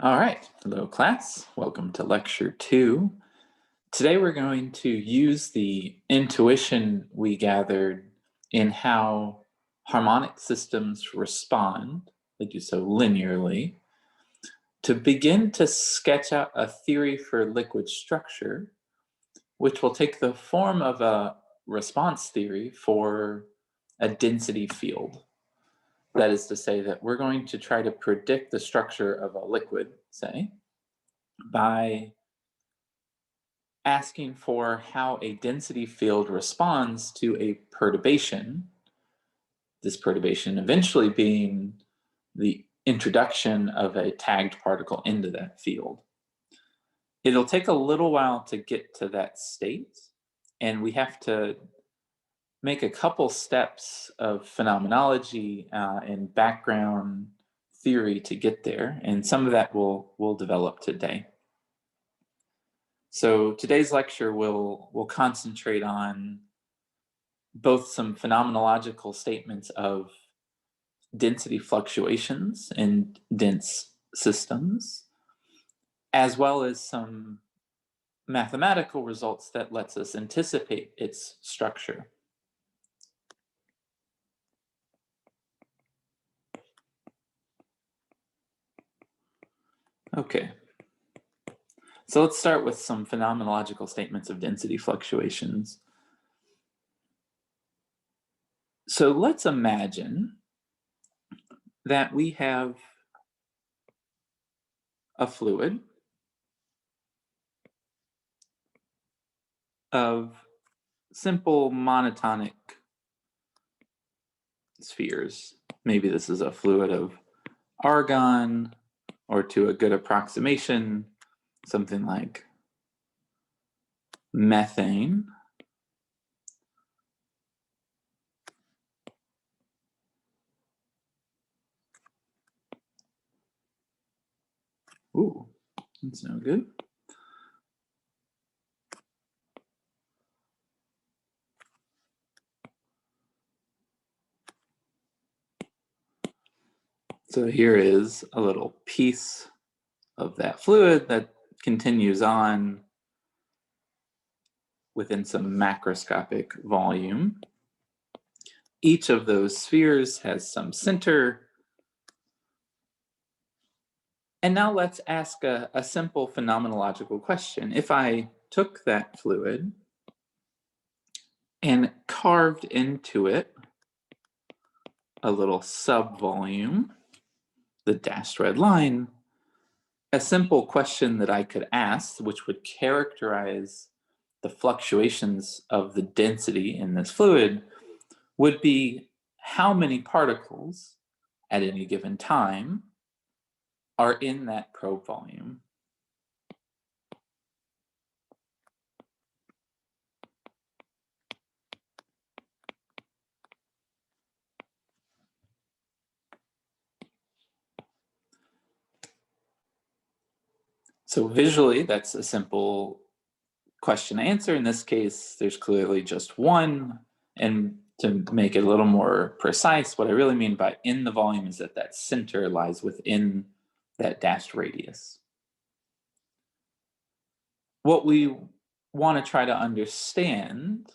All right, hello class, welcome to lecture 2. Today we're going to use the intuition we gathered in how harmonic systems respond, they do so linearly, to begin to sketch out a theory for liquid structure, which will take the form of a response theory for a density field. That is to say that we're going to try to predict the structure of a liquid, say, by asking for how a density field responds to a perturbation, this perturbation eventually being the introduction of a tagged particle into that field. It'll take a little while to get to that state, and we have to make a couple steps of phenomenology and background theory to get there, and some of that we'll develop today. So today's lecture will concentrate on both some phenomenological statements of density fluctuations in dense systems, as well as some mathematical results that lets us anticipate its structure. Okay. So let's start with some phenomenological statements of density fluctuations. So let's imagine that we have a fluid of simple monotonic spheres. Maybe this is a fluid of argon, or to a good approximation, something like methane. Ooh, that's no good. So here is a little piece of that fluid that continues on within some macroscopic volume. Each of those spheres has some center. And now let's ask a simple phenomenological question. If I took that fluid and carved into it a little subvolume, the dashed red line, a simple question that I could ask, which would characterize the fluctuations of the density in this fluid, would be how many particles at any given time are in that probe volume. So visually, that's a simple question to answer. In this case, there's clearly just one. And to make it a little more precise, what I really mean by in the volume is that that center lies within that dashed radius. What we want to try to understand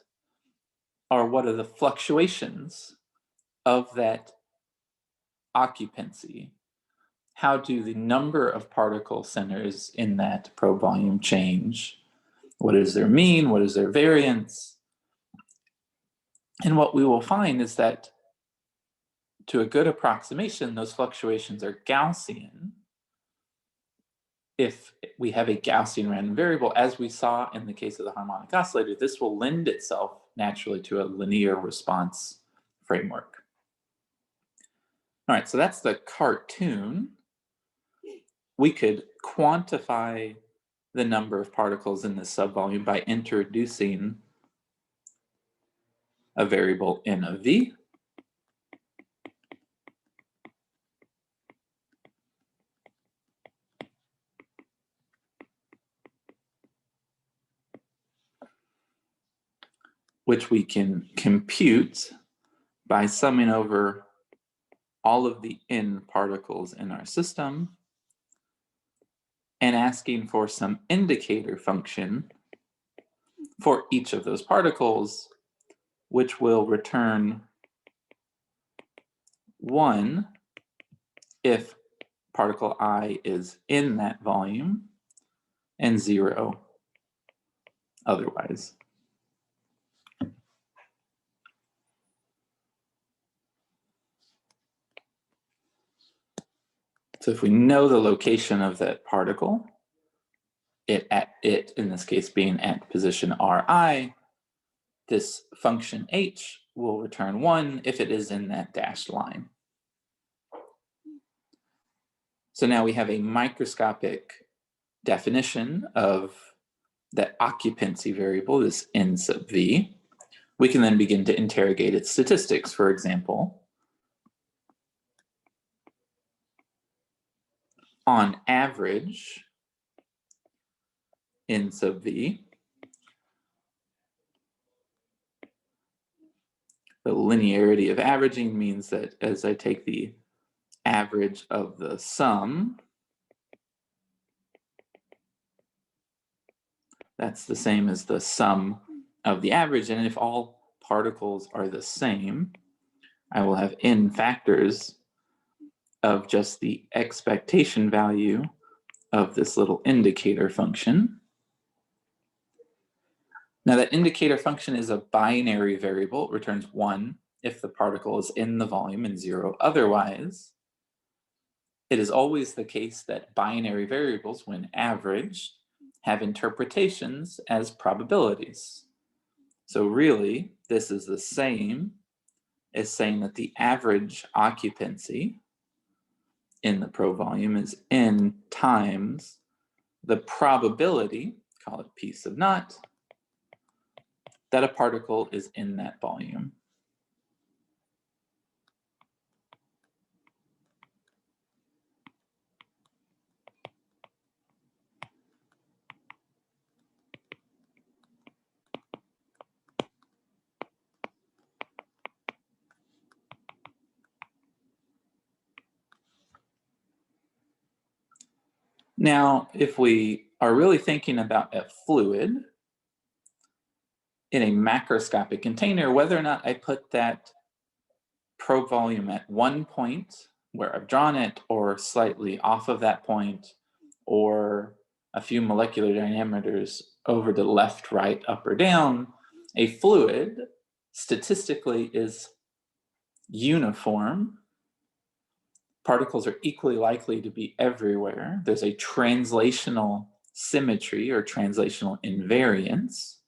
are what are the fluctuations of that occupancy. How do the number of particle centers in that probe volume change? What is their mean? What is their variance? And what we will find is that to a good approximation, those fluctuations are Gaussian. If we have a Gaussian random variable, as we saw in the case of the harmonic oscillator, this will lend itself naturally to a linear response framework. All right, so that's the cartoon. We could quantify the number of particles in this subvolume by introducing a variable n of v. Which we can compute by summing over all of the n particles in our system and asking for some indicator function for each of those particles, which will return 1 if particle I is in that volume, and 0 otherwise. So if we know the location of that particle, it in this case being at position Ri, this function h will return 1 if it is in that dashed line. So now we have a microscopic definition of that occupancy variable, this n sub v. We can then begin to interrogate its statistics. For example, on average, n sub v, the linearity of averaging means that as I take the average of the sum, that's the same as the sum of the average. And if all particles are the same, I will have n factors of just the expectation value of this little indicator function. Now that indicator function is a binary variable. It returns 1 if the particle is in the volume and 0 otherwise. It is always the case that binary variables, when averaged, have interpretations as probabilities. So really, this is the same as saying that the average occupancy in the probe volume is n times the probability, call it p sub naught, that a particle is in that volume. Now, if we are really thinking about a fluid in a macroscopic container, whether or not I put that probe volume at one point where I've drawn it, or slightly off of that point, or a few molecular diameters over to left, right, up, or down, a fluid statistically is uniform. Particles are equally likely to be everywhere. There's a translational symmetry or translational invariance,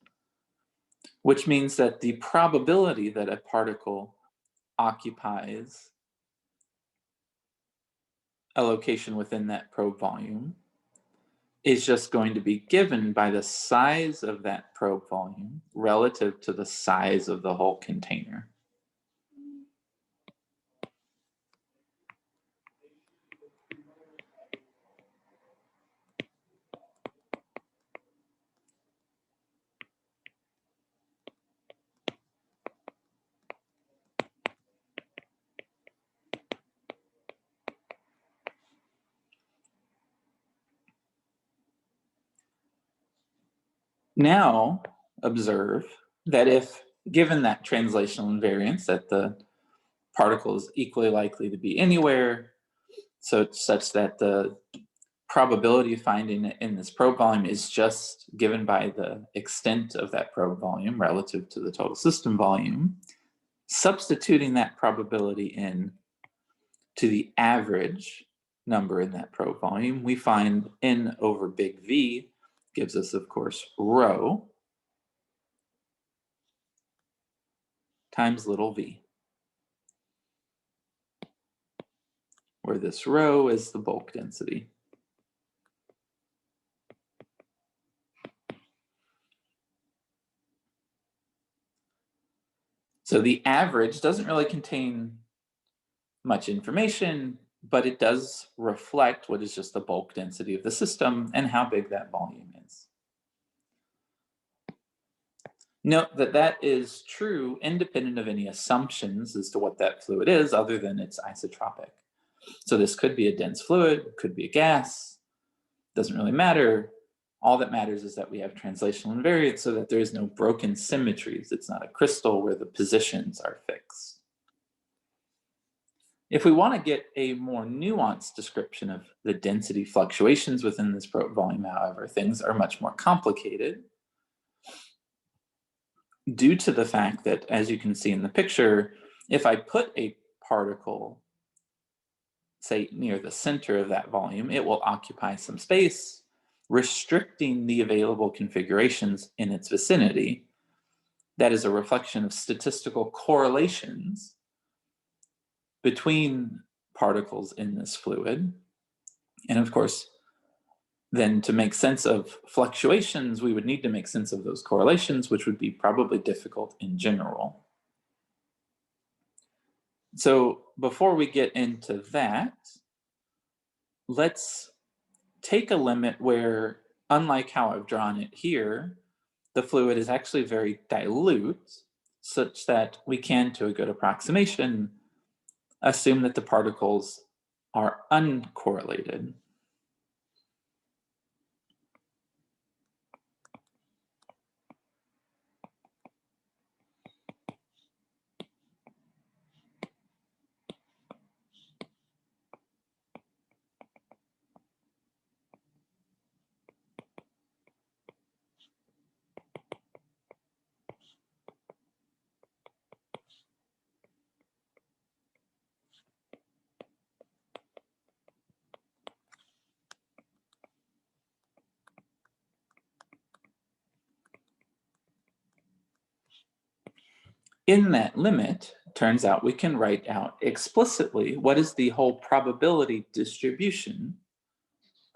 which means that the probability that a particle occupies a location within that probe volume is just going to be given by the size of that probe volume relative to the size of the whole container. Now, observe that if given that translational invariance that the particle is equally likely to be anywhere, so it's such that the probability of finding it in this probe volume is just given by the extent of that probe volume relative to the total system volume, substituting that probability in to the average number in that probe volume, we find n over big V gives us, of course, rho times little v, where this rho is the bulk density. So the average doesn't really contain much information, but it does reflect what is just the bulk density of the system and how big that volume is. Note that that is true independent of any assumptions as to what that fluid is other than it's isotropic. So this could be a dense fluid, could be a gas, Doesn't really matter. All that matters is that we have translational invariance so that there is no broken symmetries. It's not a crystal where the positions are fixed. If we want to get a more nuanced description of the density fluctuations within this volume, however, things are much more complicated due to the fact that, as you can see in the picture, if I put a particle, say, near the center of that volume, it will occupy some space, restricting the available configurations in its vicinity. That is a reflection of statistical correlations between particles in this fluid. And of course, then to make sense of fluctuations, we would need to make sense of those correlations, which would be probably difficult in general. So before we get into that, let's take a limit where, unlike how I've drawn it here, the fluid is actually very dilute, such that we can, to a good approximation, assume that the particles are uncorrelated. In that limit, turns out we can write out explicitly what is the whole probability distribution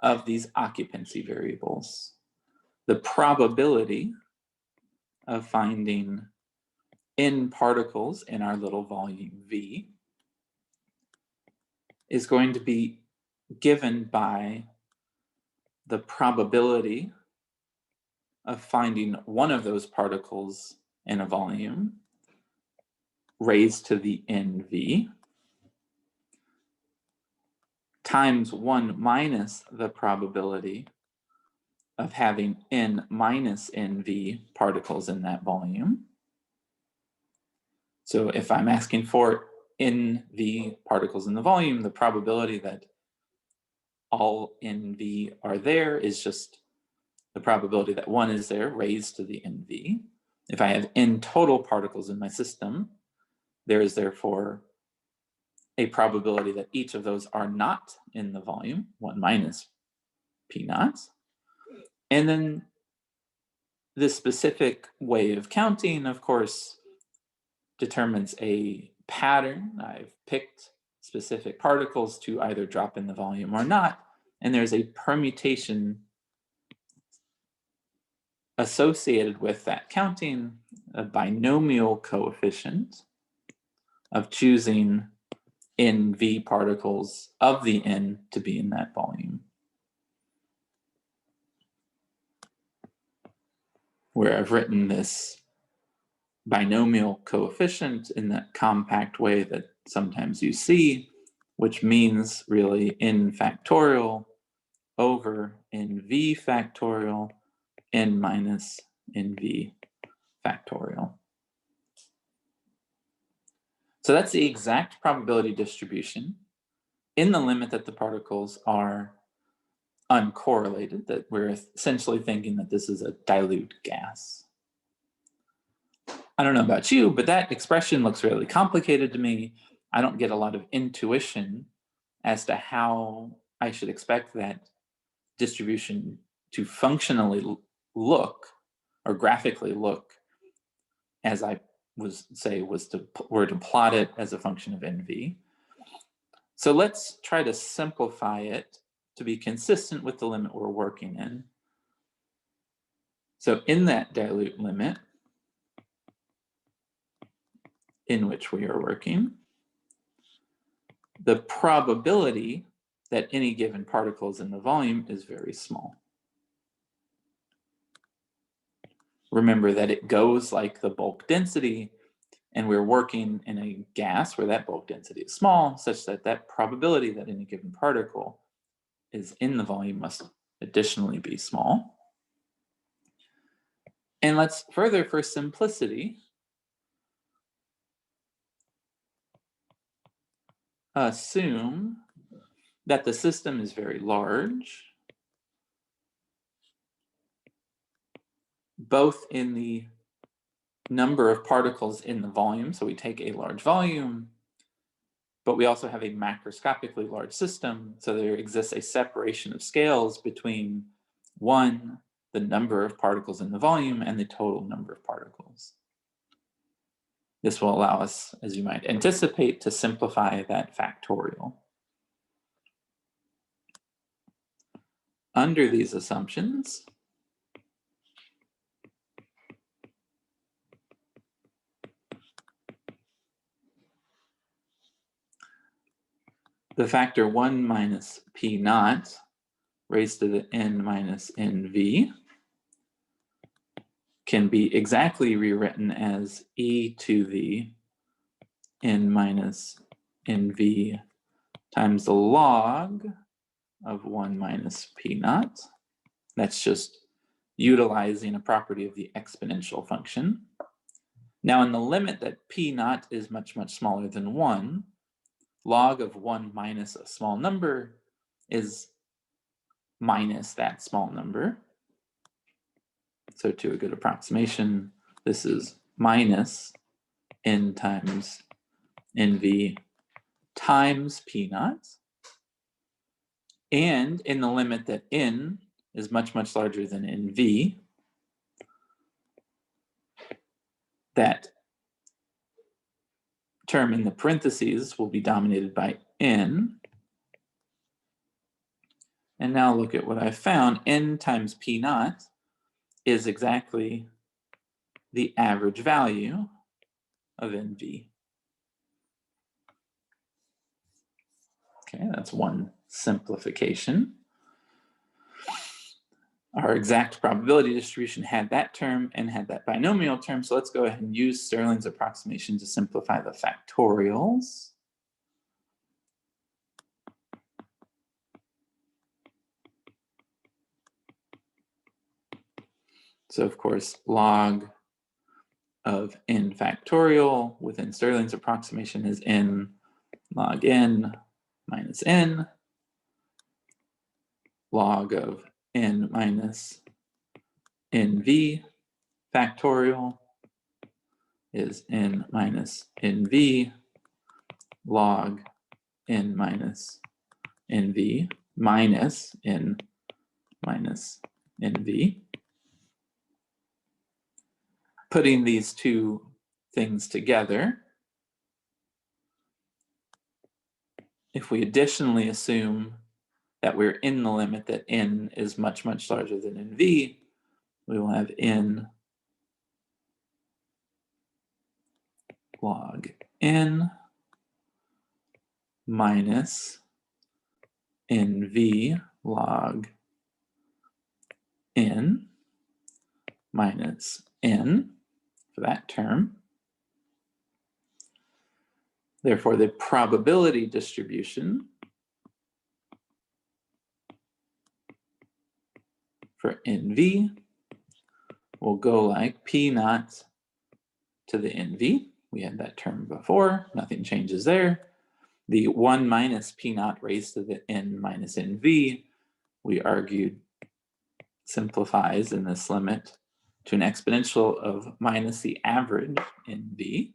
of these occupancy variables. The probability of finding n particles in our little volume V is going to be given by the probability of finding one of those particles in a volume raised to the NV times 1 minus the probability of having n minus NV particles in that volume. So if I'm asking for NV particles in the volume, the probability that all NV are there is just the probability that one is there raised to the NV. If I have n total particles in my system, there is therefore a probability that each of those are not in the volume, 1 minus P naught. And then this specific way of counting, of course, determines a pattern. I've picked specific particles to either drop in the volume or not, and there's a permutation associated with that counting, a binomial coefficient of choosing NV particles of the N to be in that volume. Where I've written this binomial coefficient in that compact way that sometimes you see, which means really n factorial over NV factorial n minus NV factorial. So that's the exact probability distribution in the limit that the particles are uncorrelated, that we're essentially thinking that this is a dilute gas. I don't know about you, but that expression looks really complicated to me. I don't get a lot of intuition as to how I should expect that distribution to functionally look or graphically look as I were to plot it as a function of NV. So let's try to simplify it to be consistent with the limit we're working in. So in that dilute limit in which we are working, the probability that any given particle is in the volume is very small. Remember that it goes like the bulk density, and we're working in a gas where that bulk density is small, such that that probability that any given particle is in the volume additionally be small. And let's further, for simplicity, assume that the system is very large, both in the number of particles in the volume, so we take a large volume, but we also have a macroscopically large system, so there exists a separation of scales between one, the number of particles in the volume, and the total number of particles. This will allow us, as you might anticipate, to simplify that factorial. Under these assumptions, the factor 1 minus p naught raised to the n minus nv can be exactly rewritten as e to the n minus nv times the log of 1 minus p naught. That's just utilizing a property of the exponential function. Now, in the limit that p naught is much, much smaller than 1, log of 1 minus a small number is minus that small number. So to a good approximation, this is minus n times nv times p naught. And in the limit that n is much, much larger than nv, that term in the parentheses will be dominated by n. And now look at what I found. N times p naught is exactly the average value of nv. Okay, that's one simplification. Our exact probability distribution had that term and had that binomial term, so let's go ahead and use Stirling's approximation to simplify the factorials. So of course, log of n factorial within Stirling's approximation is n log n minus n. Log of n minus nv factorial is n minus nv log n minus nv minus n minus nv. Putting these two things together, if we additionally assume that we're in the limit that n is much, much larger than nv, we will have n log n minus nv log n minus n for that term. Therefore, the probability distribution for nv will go like p naught to the nv. We had that term before, nothing changes there. The 1 minus p naught raised to the n minus nv, we argued, simplifies in this limit to an exponential of minus the average nv.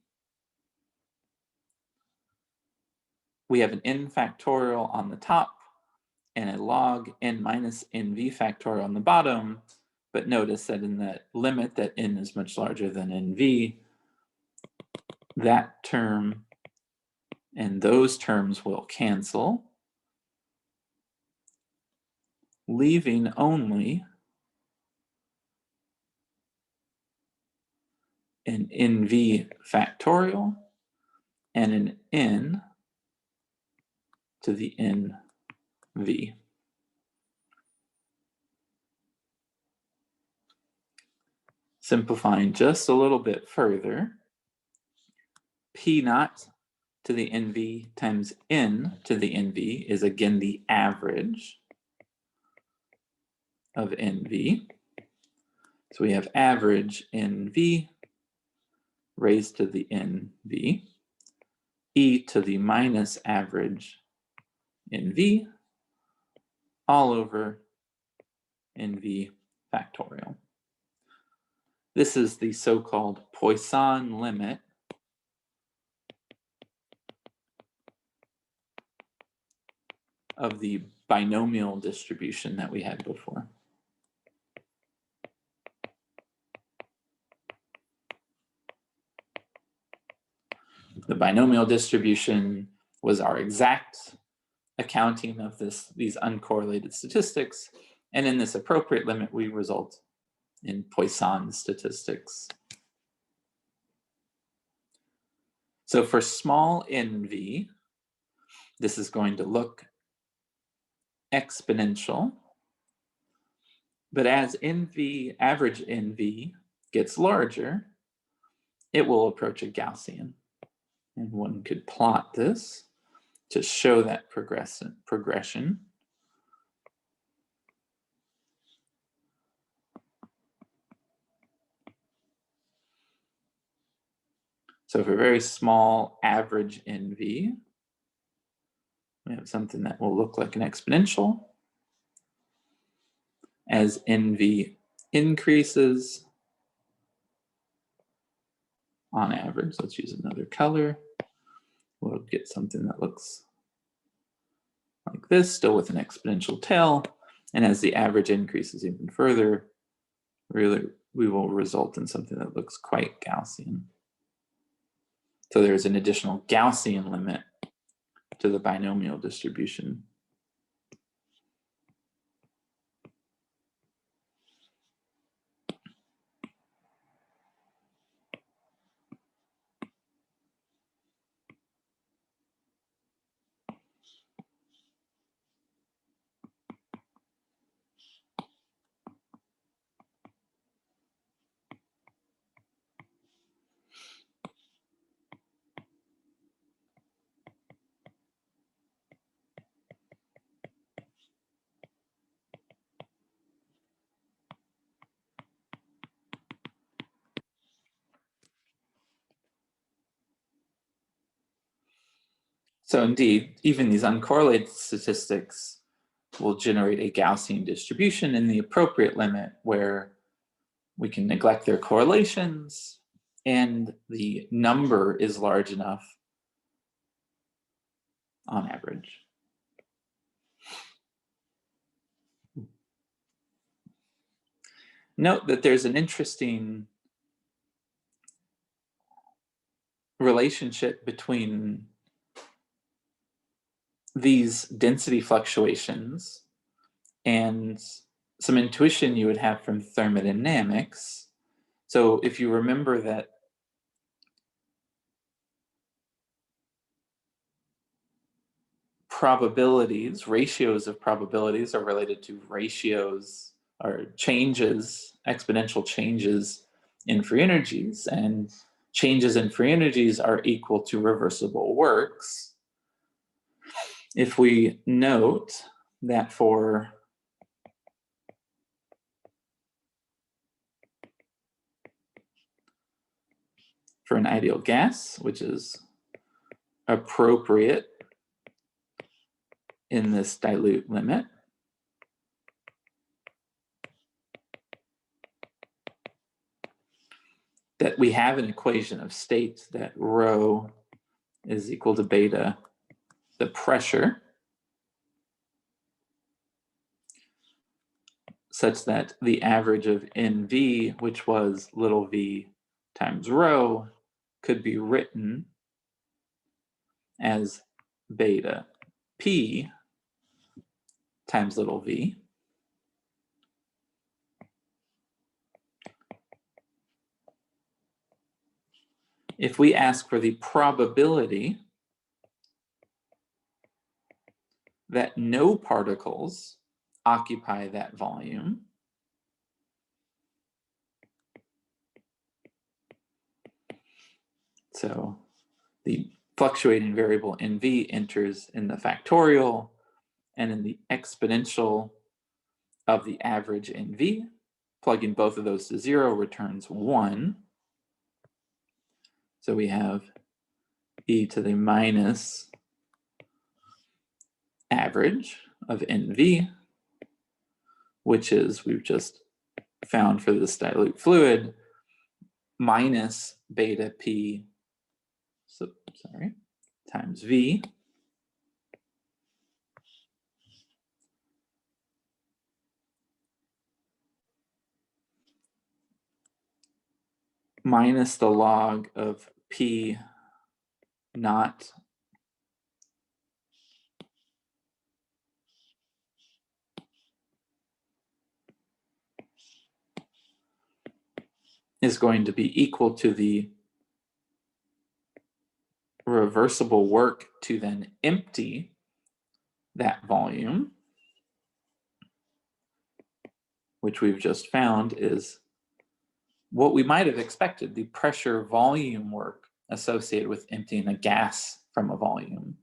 We have an n factorial on the top and a log n minus nv factorial on the bottom, but notice that in the limit that n is much larger than nv, that term and those terms will cancel, leaving only an nv factorial and an n to the nv. Simplifying just a little bit further, p naught to the nv times n to the nv is again the average. of NV. So we have average NV raised to the NV, e to the minus average NV, all over NV factorial. This is the so-called Poisson limit of the binomial distribution that we had before. The binomial distribution was our exact accounting of these uncorrelated statistics, and in this appropriate limit, we result in Poisson statistics. So for small nv, this is going to look exponential, but as nv, average nv, gets larger, it will approach a Gaussian. And one could plot this to show that progression. So for very small average NV, we have something that will look like an exponential. As NV increases, on average, let's use another color, we'll get something that looks like this, still with an exponential tail. And as the average increases even further, really, we will result in something that looks quite Gaussian. So there's an additional Gaussian limit to the binomial distribution. So indeed, even these uncorrelated statistics will generate a Gaussian distribution in the appropriate limit where we can neglect their correlations and the number is large enough on average. Note that there's an interesting relationship between these density fluctuations and some intuition you would have from thermodynamics. So if you remember that probabilities, ratios of probabilities are related to ratios or changes, exponential changes in free energies, and changes in free energies are equal to reversible works. If we note that for an ideal gas, which is appropriate in this dilute limit, that we have an equation of state that rho is equal to beta, the pressure, such that the average of NV, which was little v times rho, could be written as beta P times little v. If we ask for the probability that no particles occupy that volume, so the fluctuating variable NV enters in the factorial, and in the exponential of the average in V. Plugging both of those to 0 returns 1. So we have e to the minus average of NV, which is, we've just found for this dilute fluid, minus beta P, times V, minus the log of P naught is going to be equal to the reversible work to then empty that volume, which we've just found is what we might have expected, the pressure volume work associated with emptying a gas from a volume.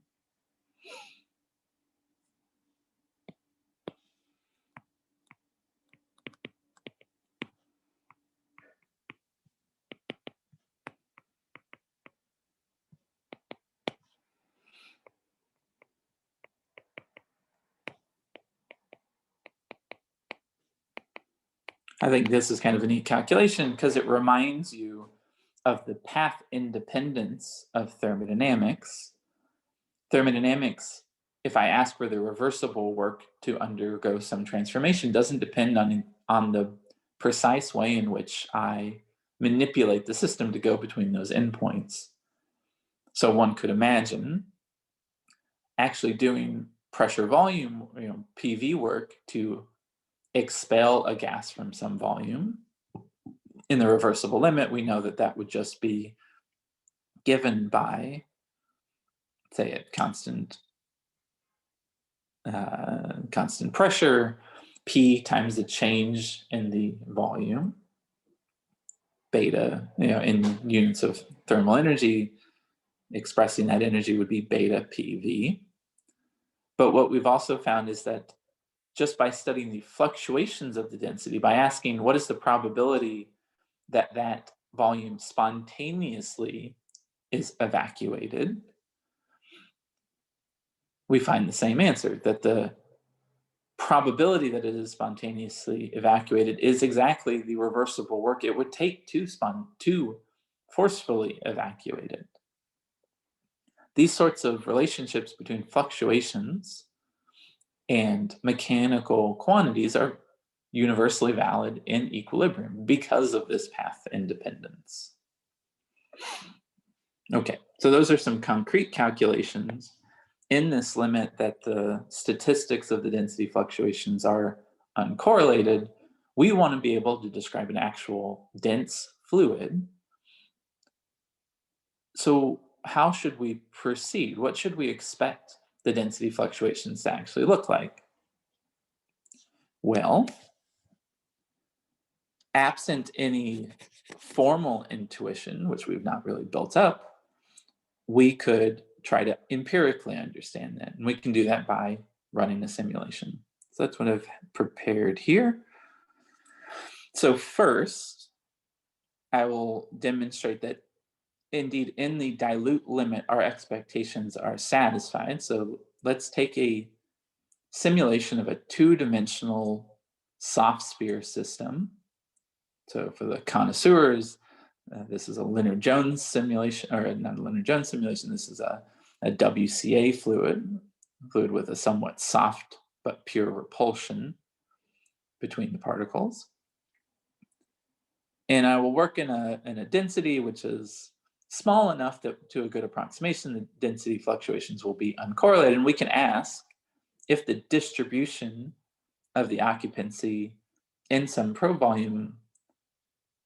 I think this is kind of a neat calculation because it reminds you of the path independence of thermodynamics. Thermodynamics, if I ask for the reversible work to undergo some transformation, doesn't depend on the precise way in which I manipulate the system to go between those endpoints. So one could imagine actually doing pressure volume, PV work to expel a gas from some volume. In the reversible limit, we know that that would just be given by, say, at constant pressure, P times the change in the volume, beta, in units of thermal energy, expressing that energy would be beta PV. But what we've also found is that just by studying the fluctuations of the density, by asking what is the probability that that volume spontaneously is evacuated, we find the same answer, that the probability that it is spontaneously evacuated is exactly the reversible work it would take to forcefully evacuate it. These sorts of relationships between fluctuations and mechanical quantities are universally valid in equilibrium because of this path independence. Okay, so those are some concrete calculations in this limit that the statistics of the density fluctuations are uncorrelated. We want to be able to describe an actual dense fluid. So how should we proceed? What should we expect the density fluctuations to actually look like? Well, absent any formal intuition, which we've not really built up, we could try to empirically understand that. And we can do that by running a simulation. So that's what I've prepared here. So first, I will demonstrate that indeed in the dilute limit, our expectations are satisfied. So let's take a simulation of a two-dimensional soft sphere system. So for the connoisseurs, this is a Lennard-Jones simulation, or not a Lennard-Jones simulation, this is a WCA fluid with a somewhat soft but pure repulsion between the particles. And I will work in a density which is small enough that to a good approximation, the density fluctuations will be uncorrelated. And we can ask if the distribution of the occupancy in some probe volume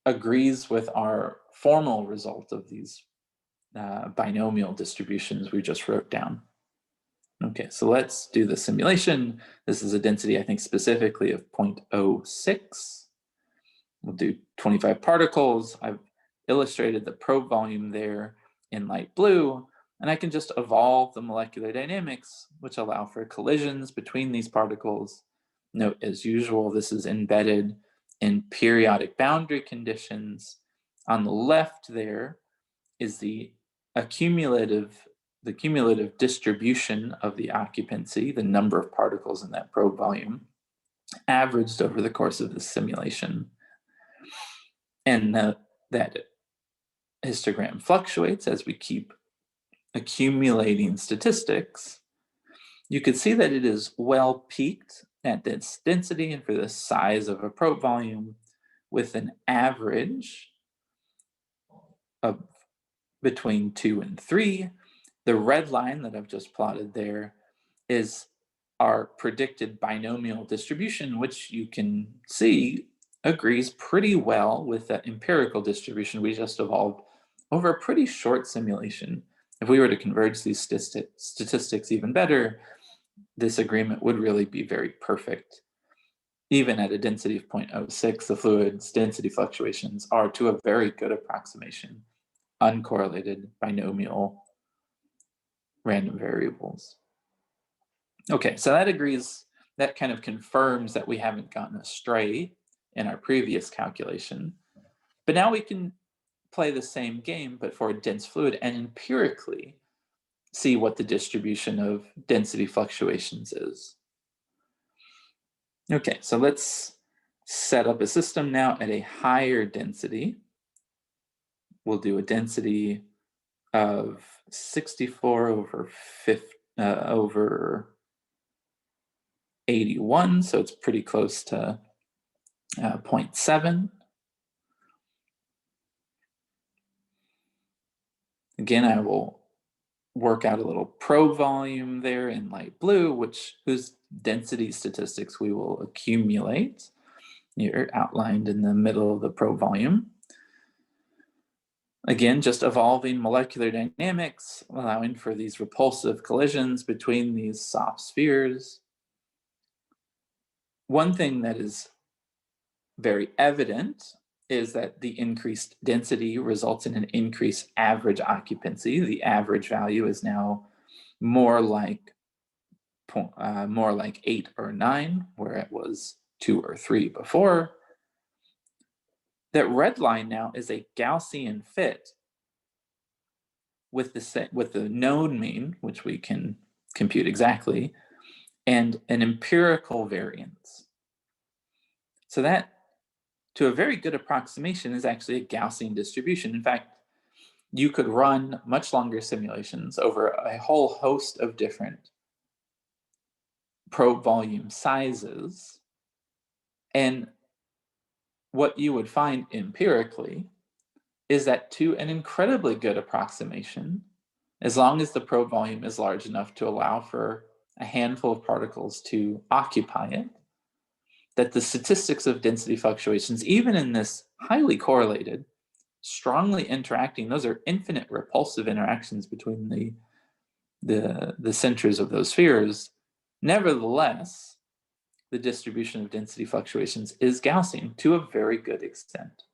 agrees with our formal result of these binomial distributions we just wrote down. Okay, so let's do the simulation. This is a density, I think, specifically of 0.06. We'll do 25 particles. I've illustrated the probe volume there in light blue, and I can just evolve the molecular dynamics, which allow for collisions between these particles Note, as usual, this is embedded in periodic boundary conditions. On the left there is the cumulative distribution of the occupancy, the number of particles in that probe volume, averaged over the course of the simulation. And that histogram fluctuates as we keep accumulating statistics. You can see that it is well peaked at this density and for the size of a probe volume, with an average of between 2 and 3. The red line that I've just plotted there is our predicted binomial distribution, which you can see agrees pretty well with that empirical distribution we just evolved over a pretty short simulation. If we were to converge these statistics even better, this agreement would really be very perfect. Even at a density of 0.06, the fluid's density fluctuations are, to a very good approximation, uncorrelated binomial random variables. Okay, so that kind of confirms that we haven't gotten astray in our previous calculation. But now we can play the same game, but for a dense fluid, and empirically see what the distribution of density fluctuations is. Okay, so let's set up a system now at a higher density. We'll do a density of 64 over 81, so it's pretty close to 0.7. Again, I will work out a little probe volume there in light blue, whose density statistics we will accumulate. Here, outlined in the middle of the probe volume. Again, just evolving molecular dynamics, allowing for these repulsive collisions between these soft spheres. One thing that is very evident is that the increased density results in an increased average occupancy. The average value is now more like 8 or 9, where it was 2 or 3 before. That red line now is a Gaussian fit with the known mean, which we can compute exactly, and an empirical variance. So that, to a very good approximation, is actually a Gaussian distribution. In fact, you could run much longer simulations over a whole host of different probe volume sizes, and what you would find empirically is that, to an incredibly good approximation, as long as the probe volume is large enough to allow for a handful of particles to occupy it, that the statistics of density fluctuations, even in this highly correlated, strongly interacting, those are infinite repulsive interactions between the centers of those spheres, nevertheless, the distribution of density fluctuations is Gaussian to a very good extent.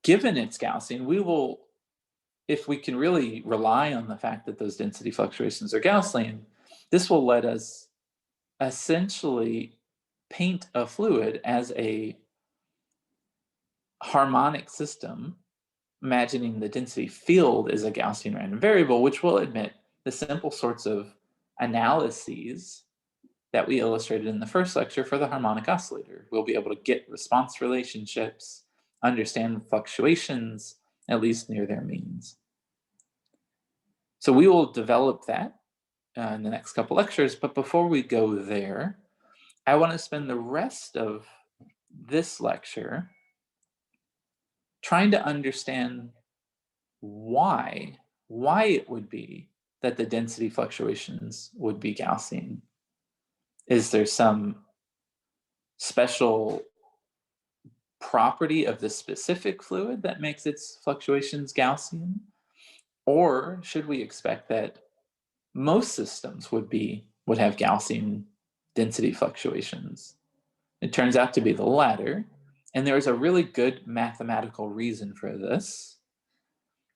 Given it's Gaussian, we will, if we can really rely on the fact that those density fluctuations are Gaussian, this will let us essentially paint a fluid as a harmonic system, imagining the density field is a Gaussian random variable, which will admit the simple sorts of analyses that we illustrated in the first lecture for the harmonic oscillator. We'll be able to get response relationships, understand fluctuations, at least near their means. So we will develop that in the next couple lectures, but before we go there, I want to spend the rest of this lecture trying to understand why it would be that the density fluctuations would be Gaussian. Is there some special property of the specific fluid that makes its fluctuations Gaussian? Or should we expect that most systems would have Gaussian density fluctuations? It turns out to be the latter, and there is a really good mathematical reason for this,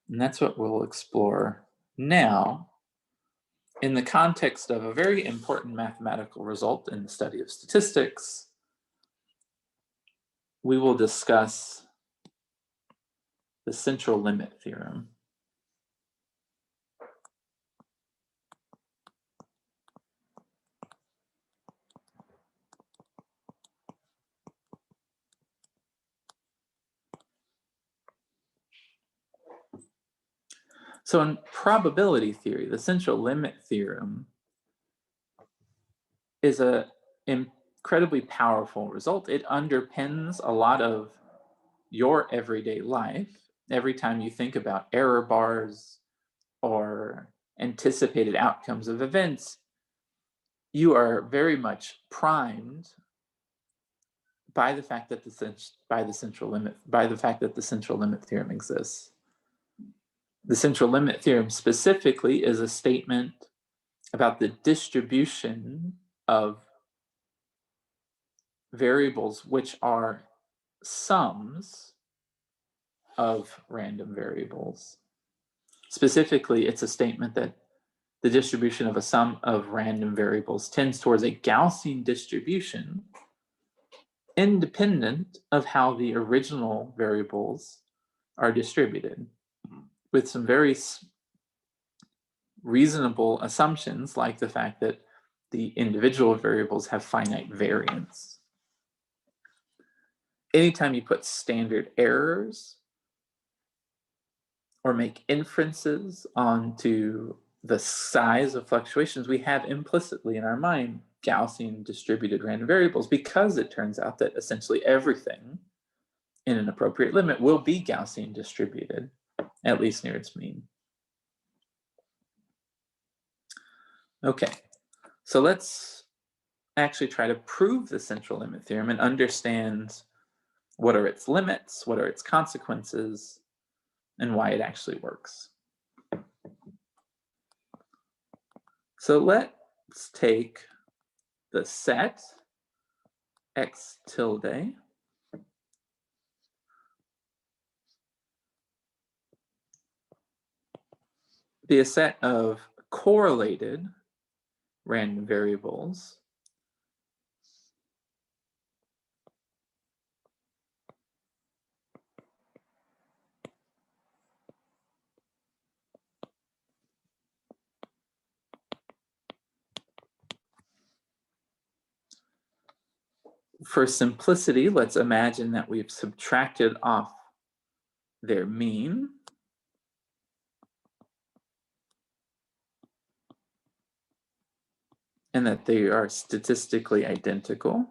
and that's what we'll explore now. in the context of a very important mathematical result in the study of statistics, we will discuss the central limit theorem. So in probability theory, the central limit theorem is an incredibly powerful result. It underpins a lot of your everyday life. Every time you think about error bars or anticipated outcomes of events, you are very much primed by the fact that the central limit theorem exists. The central limit theorem specifically is a statement about the distribution of variables which are sums of random variables. Specifically, it's a statement that the distribution of a sum of random variables tends towards a Gaussian distribution independent of how the original variables are distributed, with some very reasonable assumptions, like the fact that the individual variables have finite variance. Anytime you put standard errors or make inferences onto the size of fluctuations, we have implicitly in our mind Gaussian distributed random variables, because it turns out that essentially everything in an appropriate limit will be Gaussian distributed, at least near its mean. Okay, so let's actually try to prove the central limit theorem and understand what are its limits, what are its consequences, and why it actually works. So let's take the set x tilde be a set of correlated random variables for simplicity. Let's imagine that we've subtracted off their mean and that they are statistically identical.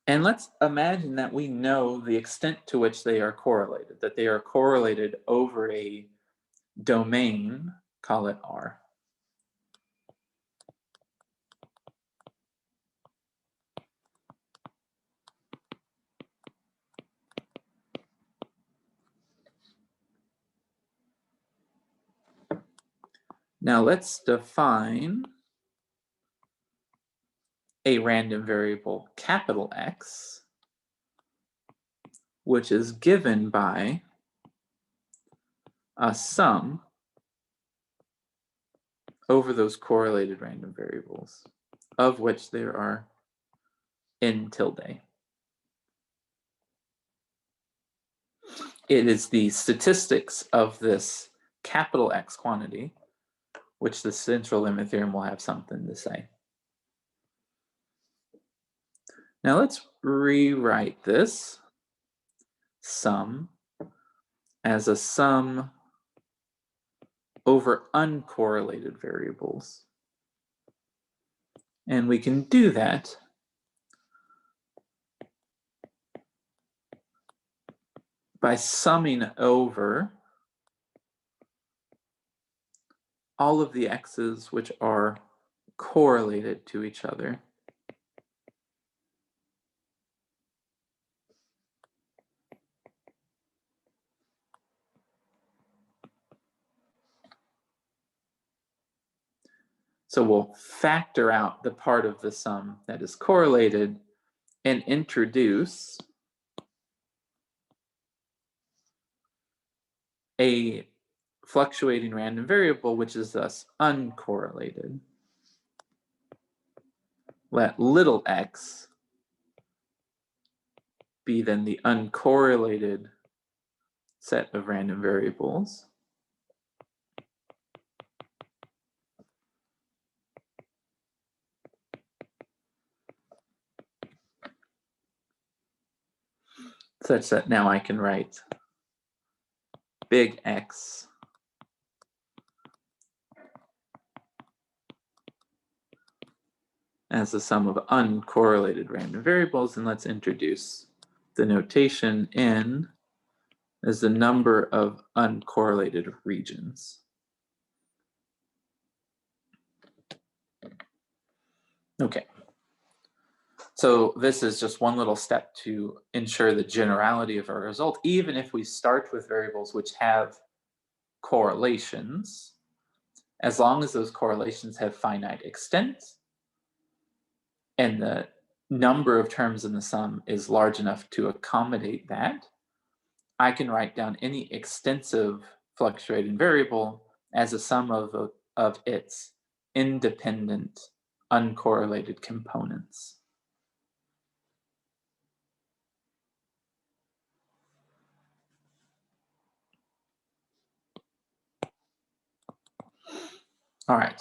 And let's imagine that we know the extent to which they are correlated, that they are correlated over a domain, call it R. Now let's define a random variable capital X, which is given by a sum over those correlated random variables, of which there are n tilde. It is the statistics of this capital X quantity which the central limit theorem will have something to say. Now let's rewrite this sum as a sum over uncorrelated variables. And we can do that by summing over all of the x's which are correlated to each other. So we'll factor out the part of the sum that is correlated and introduce a fluctuating random variable, which is thus uncorrelated. Let little x be then the uncorrelated set of random variables. Such that now I can write big X as the sum of uncorrelated random variables, and let's introduce the notation N as the number of uncorrelated regions. Okay, so this is just one little step to ensure the generality of our result, even if we start with variables which have correlations, as long as those correlations have finite extent and the number of terms in the sum is large enough to accommodate that, I can write down any extensive fluctuating variable as a sum of its independent, uncorrelated components. All right,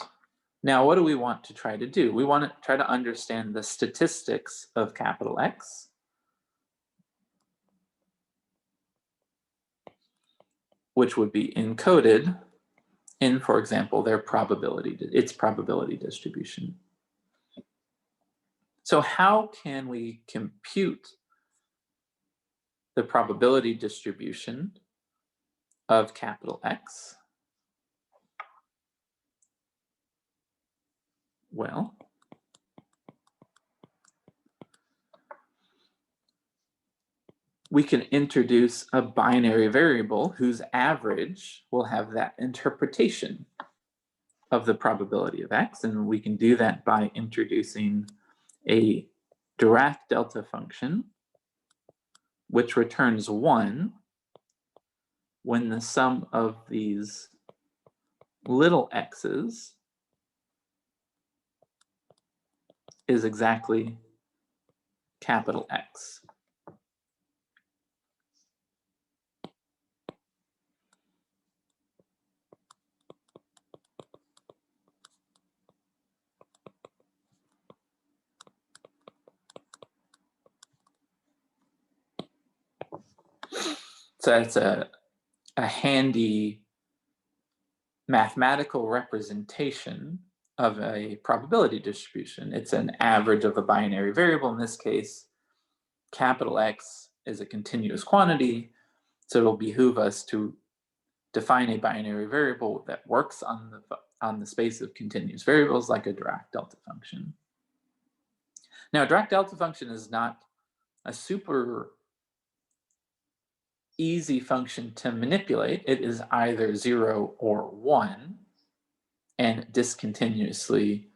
now what do we want to try to do? We want to try to understand the statistics of capital X, which would be encoded in, for example, its probability distribution. So how can we compute the probability distribution of capital X? Well, we can introduce a binary variable whose average will have that interpretation of the probability of X, and we can do that by introducing a Dirac delta function which returns 1 when the sum of these little x's is exactly capital X. So that's a handy mathematical representation of a probability distribution. It's an average of a binary variable. In this case, capital X is a continuous quantity, so it'll behoove us to define a binary variable that works on the space of continuous variables, like a Dirac delta function. Now, a Dirac delta function is not a super easy function to manipulate. It is either 0 or 1 and discontinuously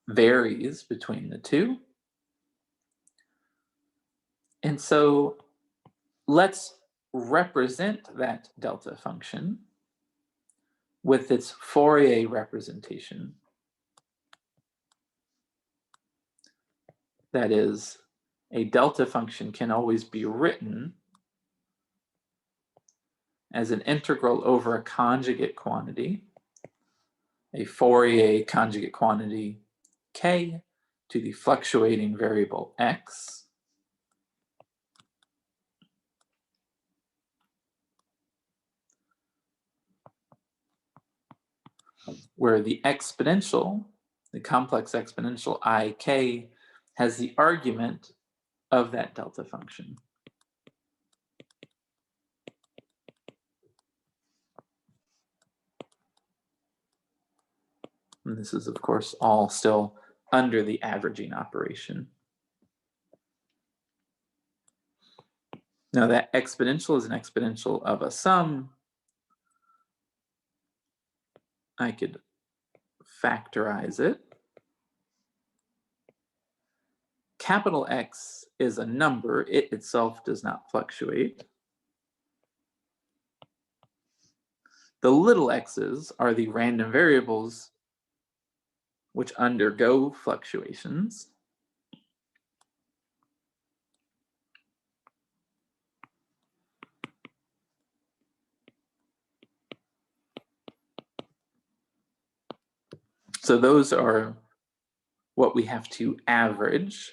varies between the two. And so let's represent that delta function with its Fourier representation. That is, a delta function can always be written as an integral over a conjugate quantity, a Fourier conjugate quantity k to the fluctuating variable x, where the exponential, the complex exponential ik, has the argument of that delta function. And this is, of course, all still under the averaging operation. Now, that exponential is an exponential of a sum. I could factorize it. Capital X is a number. It itself does not fluctuate. The little x's are the random variables which undergo fluctuations. So those are what we have to average.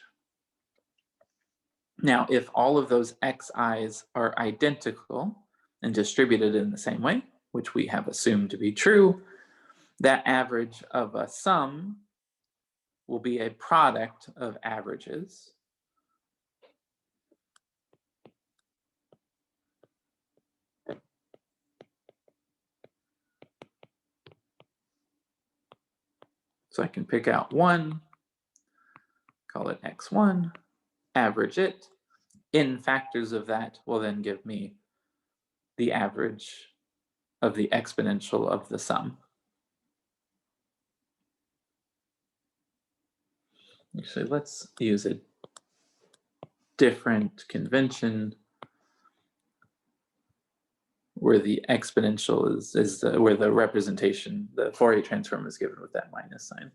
Now, if all of those xi's are identical and distributed in the same way, which we have assumed to be true, that average of a sum will be a product of averages. So I can pick out one, call it x1, average it. In factors of that will then give me the average of the exponential of the sum. Actually, let's use a different convention where the exponential is where the representation, the Fourier transform is given with that minus sign.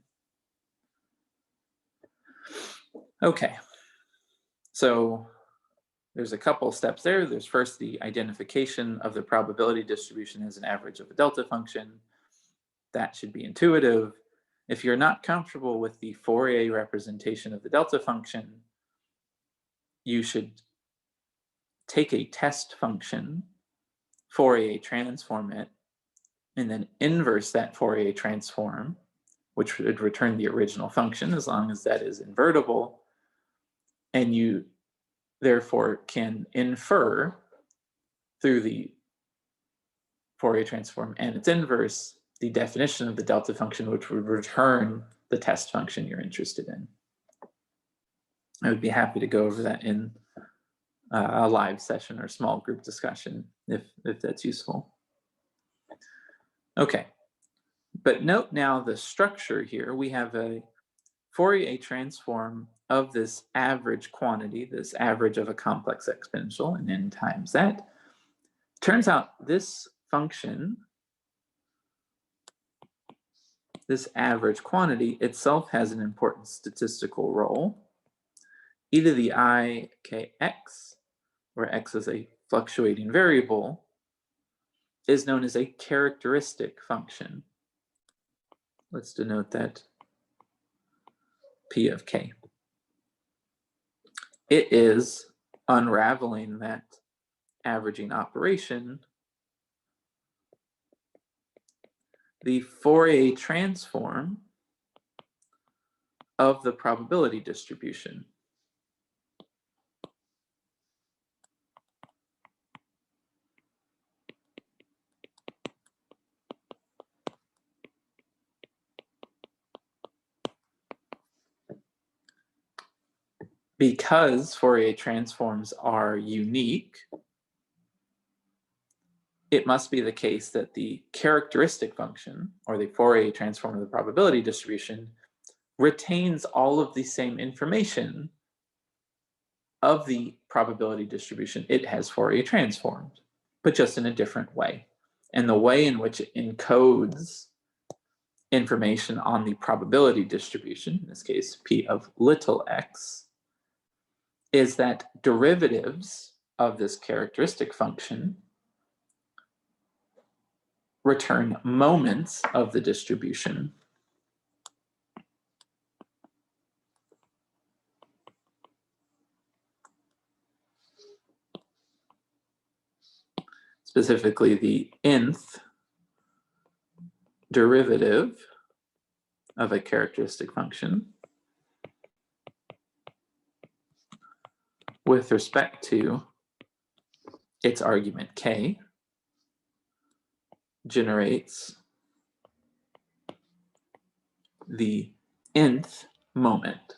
Okay, so there's a couple steps there. There's first the identification of the probability distribution as an average of a delta function. That should be intuitive. If you're not comfortable with the Fourier representation of the delta function, you should take a test function, Fourier transform it, and then inverse that Fourier transform, which would return the original function as long as that is invertible. And you therefore can infer through the Fourier transform and its inverse the definition of the delta function, which would return the test function you're interested in. I would be happy to go over that in a live session or small group discussion if that's useful. Okay, but note now the structure here. We have a Fourier transform of this average quantity, this average of a complex exponential, and n times that. Turns out this function, this average quantity itself has an important statistical role. E to the I kx, where x is a fluctuating variable, is known as a characteristic function. Let's denote that P of k. It is unraveling that averaging operation, the Fourier transform of the probability distribution. Because Fourier transforms are unique, it must be the case that the characteristic function, or the Fourier transform of the probability distribution, retains all of the same information of the probability distribution it has Fourier transformed, but just in a different way. And the way in which it encodes information on the probability distribution, in this case P of little x, is that derivatives of this characteristic function return moments of the distribution. Specifically, the nth derivative of a characteristic function with respect to its argument k generates the nth moment.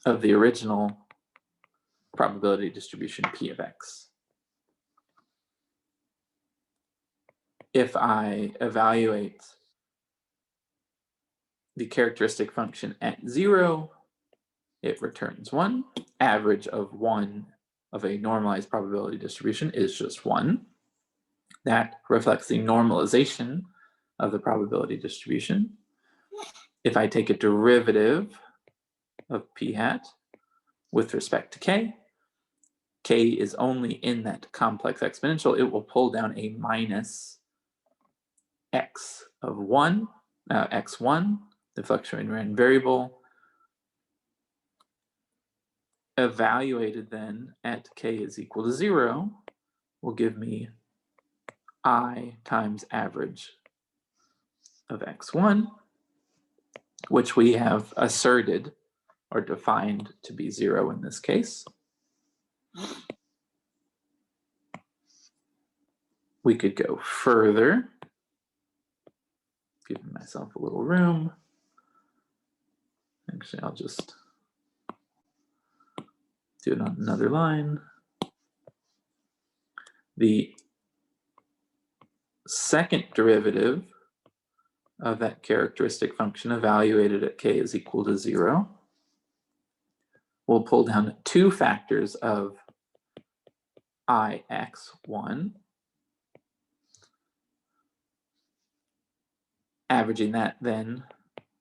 Of the original probability distribution P of x. If I evaluate the characteristic function at 0, it returns 1. Average of 1 of a normalized probability distribution is just 1. That reflects the normalization of the probability distribution. If I take a derivative of p hat with respect to k is only in that complex exponential, it will pull down a minus x of 1, x1, the fluctuating variable, evaluated then at k is equal to 0 will give me I times average of x1, which we have asserted or defined to be 0 in this case. We could go further, giving myself a little room. Actually, I'll just do it on another line. The second derivative of that characteristic function evaluated at k is equal to 0 will pull down 2 factors of ix1. Averaging that then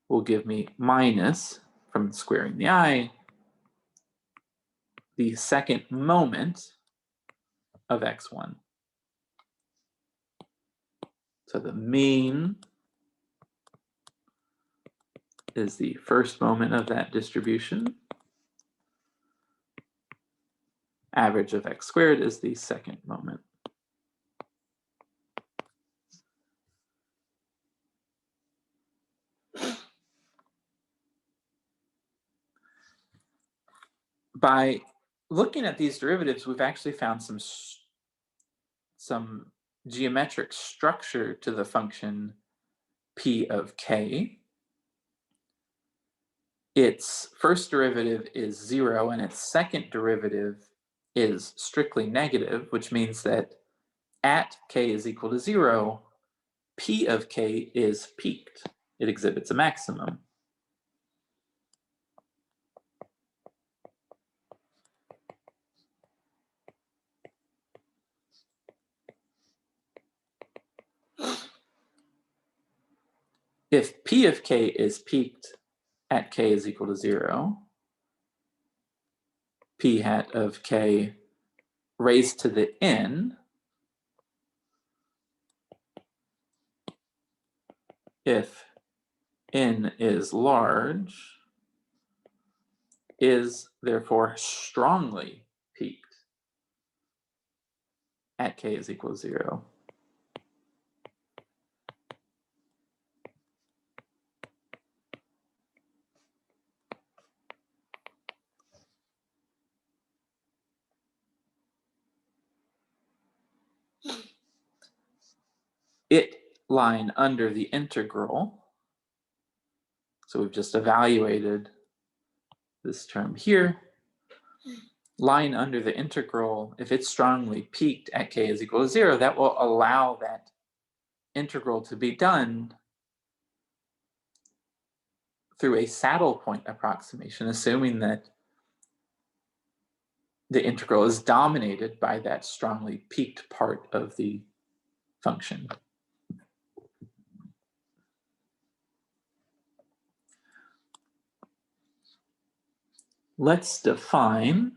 will give me minus, from squaring the I, the second moment of x1. So the mean is the first moment of that distribution. Average of x squared is the second moment. By looking at these derivatives, we've actually found some geometric structure to the function p of k. Its first derivative is 0, and its second derivative is strictly negative, which means that at k is equal to 0, p of k is peaked. It exhibits a maximum. If p of k is peaked at k is equal to 0, p hat of k raised to the n, if n is large, is therefore strongly peaked at k is equal to 0. It line under the integral, so we've just evaluated this term here, line under the integral, if it's strongly peaked at k is equal to 0, that will allow that integral to be done through a saddle point approximation, assuming that the integral is dominated by that strongly peaked part of the function. Let's define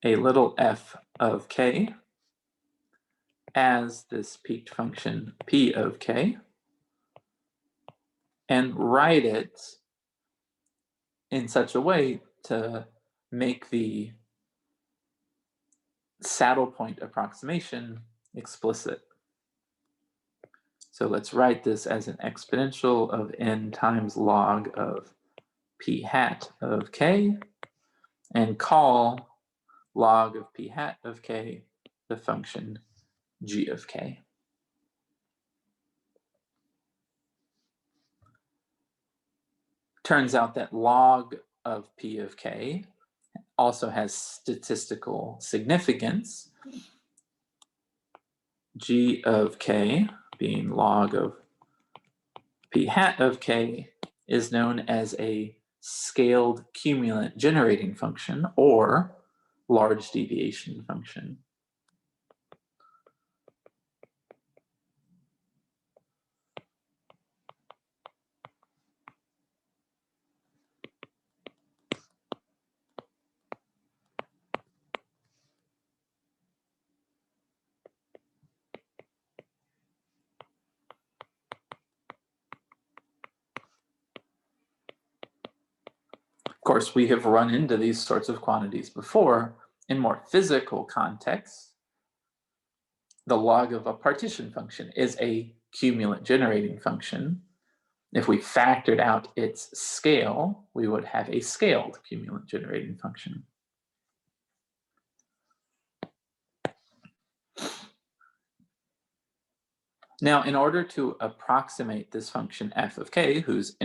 a little f of k as this peaked function p of k and write it in such a way to make the saddle point approximation explicit. So let's write this as an exponential of n times log of p hat of k and call log of p hat of k the function g of k. Turns out that log of p of k also has statistical significance. G of k being log of p hat of k is known as a scaled cumulant generating function or large deviation function. Of course, we have run into these sorts of quantities before in more physical contexts. The log of a partition function is a cumulant generating function. If we factored out its scale, we would have a scaled cumulant generating function. Now, in order to approximate this function f of k, whose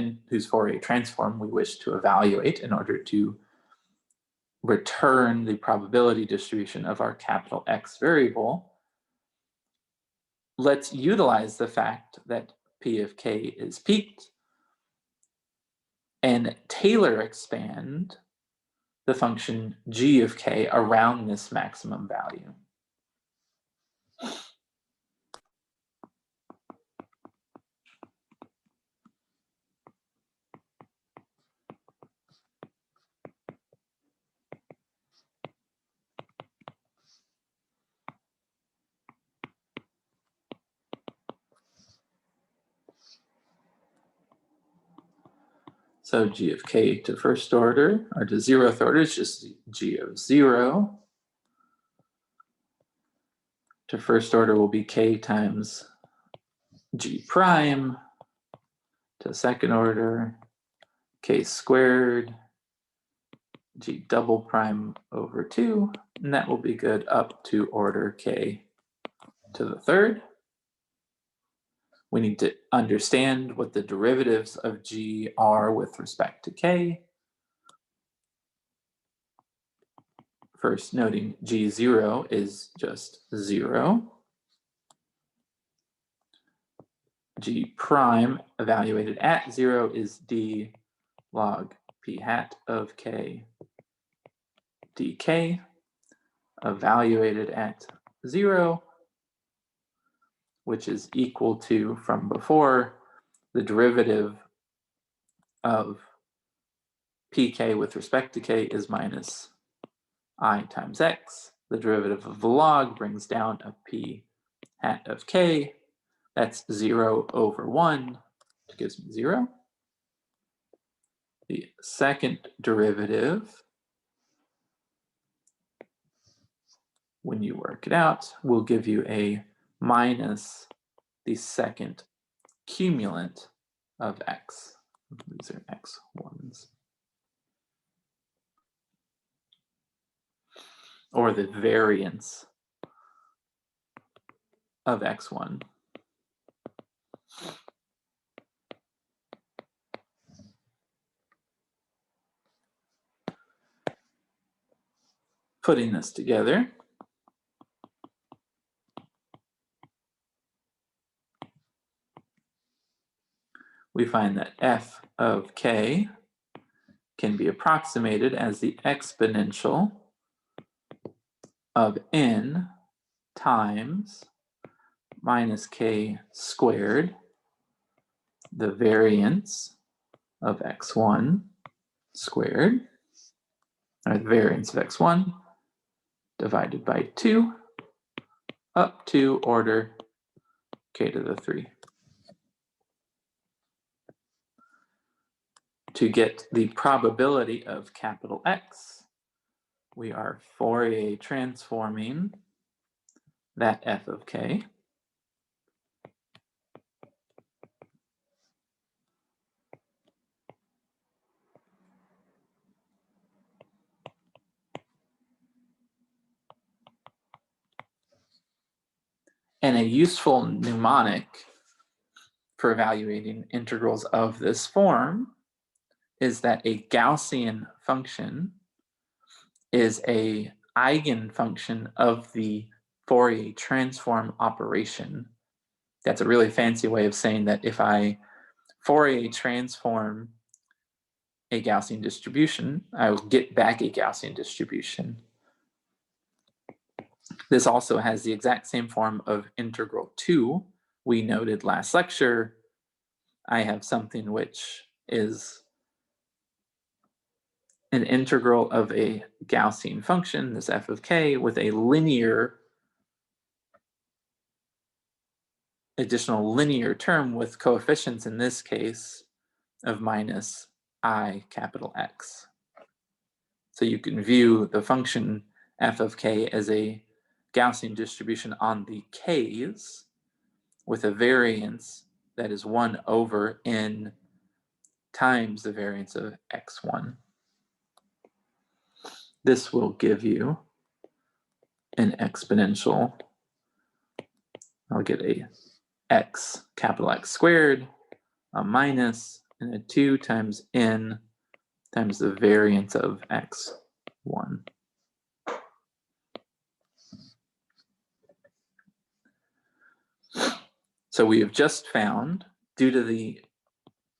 Fourier transform we wish to evaluate in order to return the probability distribution of our capital X variable, let's utilize the fact that P of k is peaked and Taylor expand the function g of k around this maximum value. So g of k to first order, or to zeroth order, is just g of 0. To first order will be k times g prime. To second order, k squared, g double prime over 2, and that will be good up to order k to the third. We need to understand what the derivatives of g are with respect to k. First, noting g0 is just 0. G prime evaluated at 0 is d log p hat of k dk, evaluated at 0, which is equal to, from before, the derivative of pk with respect to k is minus I times x. The derivative of the log brings down a p hat of k. That's 0 over 1, which gives me 0. The second derivative, when you work it out, will give you a minus the second cumulant of x. These are x1s. Or the variance of x1. Putting this together, we find that f of k can be approximated as the exponential of n times minus k squared, the variance of x1 squared, or the variance of x1, divided by 2, up to order k to the 3. To get the probability of capital X, we are Fourier transforming that f of k. And a useful mnemonic for evaluating integrals of this form is that a Gaussian function is an eigenfunction of the Fourier transform operation. That's a really fancy way of saying that if I Fourier transform a Gaussian distribution, I will get back a Gaussian distribution. This also has the exact same form of integral 2 we noted last lecture. I have something which is an integral of a Gaussian function, this f of k, with a additional linear term with coefficients in this case of minus I capital X. So you can view the function f of k as a Gaussian distribution on the k's with a variance that is 1 over n times the variance of x1. This will give you an exponential. I'll get a x capital X squared, a minus, and a 2 times n times the variance of x1. So we have just found, in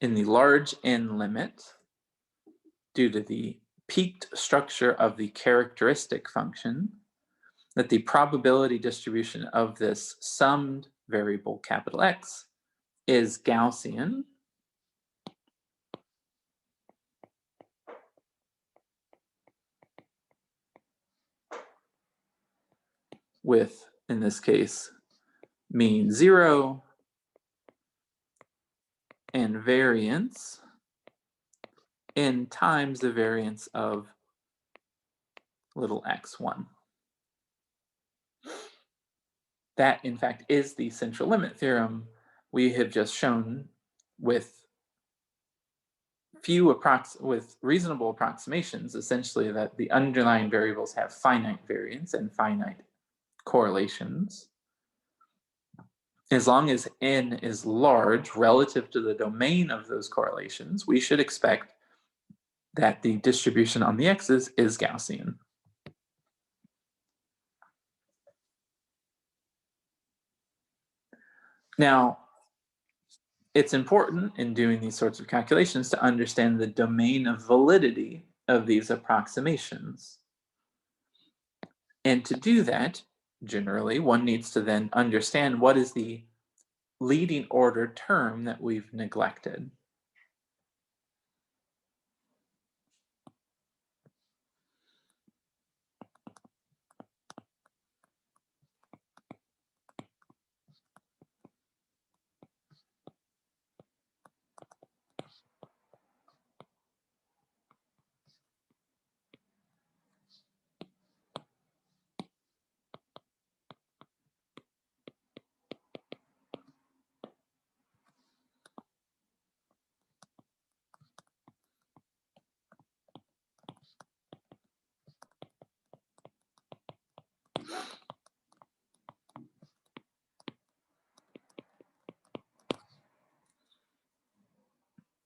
the large n limit, due to the peaked structure of the characteristic function, that the probability distribution of this summed variable capital X is Gaussian, with, in this case, mean 0 and variance n times the variance of little x1. That, in fact, is the central limit theorem we have just shown with reasonable approximations, essentially that the underlying variables have finite variance and finite correlations. As long as n is large relative to the domain of those correlations, we should expect that the distribution on the x's is Gaussian. Now, it's important in doing these sorts of calculations to understand the domain of validity of these approximations. And to do that, generally, one needs to then understand what is the leading order term that we've neglected.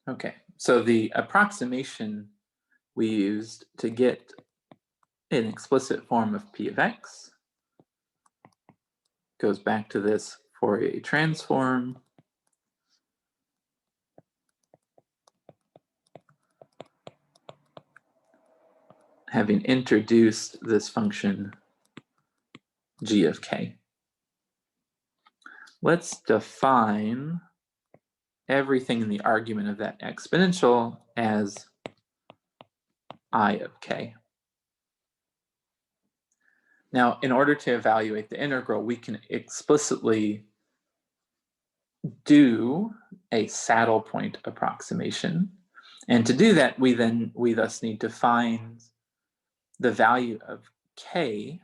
Okay, so the approximation we used to get an explicit form of p of x goes back to this Fourier transform. Having introduced this function g of k. Let's define everything in the argument of that exponential as I of k. Now, in order to evaluate the integral, we can explicitly do a saddle point approximation. And to do that, we thus need to find the value of k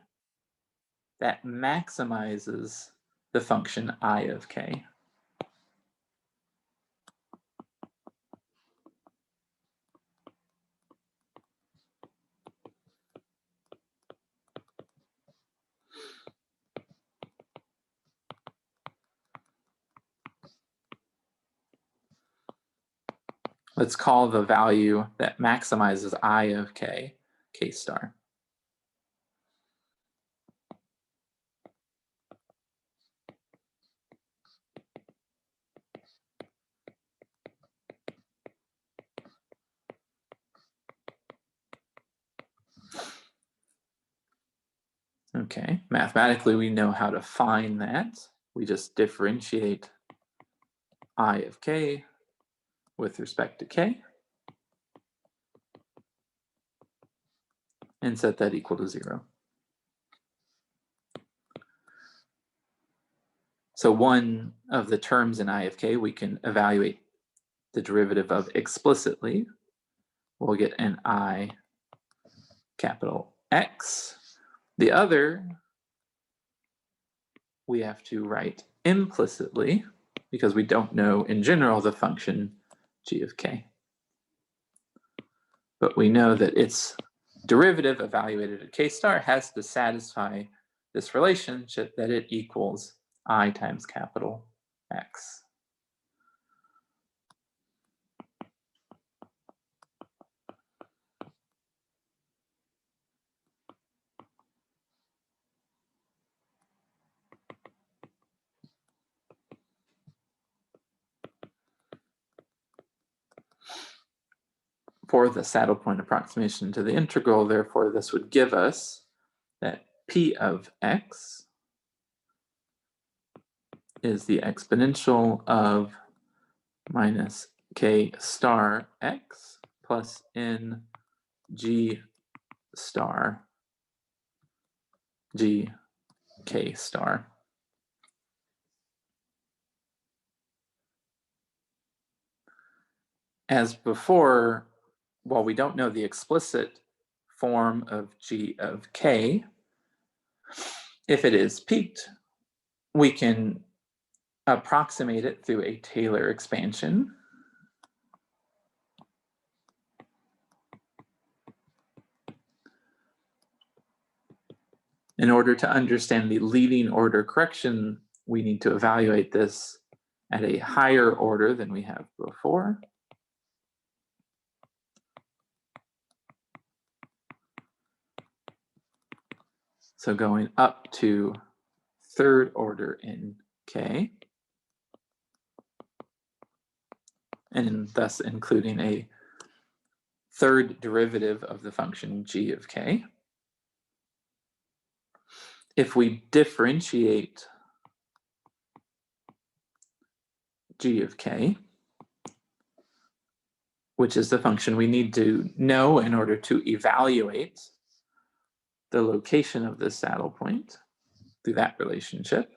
that maximizes the function I of k. Let's call the value that maximizes I of k, k star. Okay, mathematically we know how to find that. We just differentiate I of k with respect to k and set that equal to 0. So one of the terms in I of k we can evaluate the derivative of explicitly. We'll get an I capital X. The other we have to write implicitly because we don't know in general the function g of k. But we know that its derivative evaluated at k star has to satisfy this relationship that it equals I times capital X. For the saddle point approximation to the integral, therefore, this would give us that p of x is the exponential of minus k star x plus n g star g k star. As before, while we don't know the explicit form of g of k, if it is peaked, we can approximate it through a Taylor expansion. In order to understand the leading order correction, we need to evaluate this at a higher order than we have before. So going up to third order in k, and thus including a third derivative of the function g of k. If we differentiate g of k, which is the function we need to know in order to evaluate the location of the saddle point through that relationship,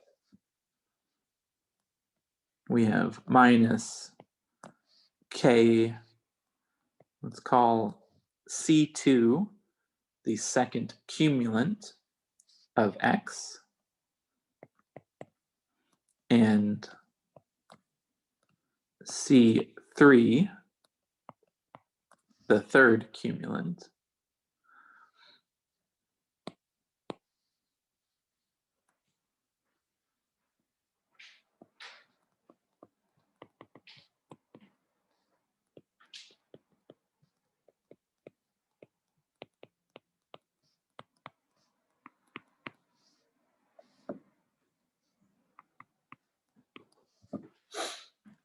we have minus k, let's call C2 the second cumulant of x, and C3 the third cumulant.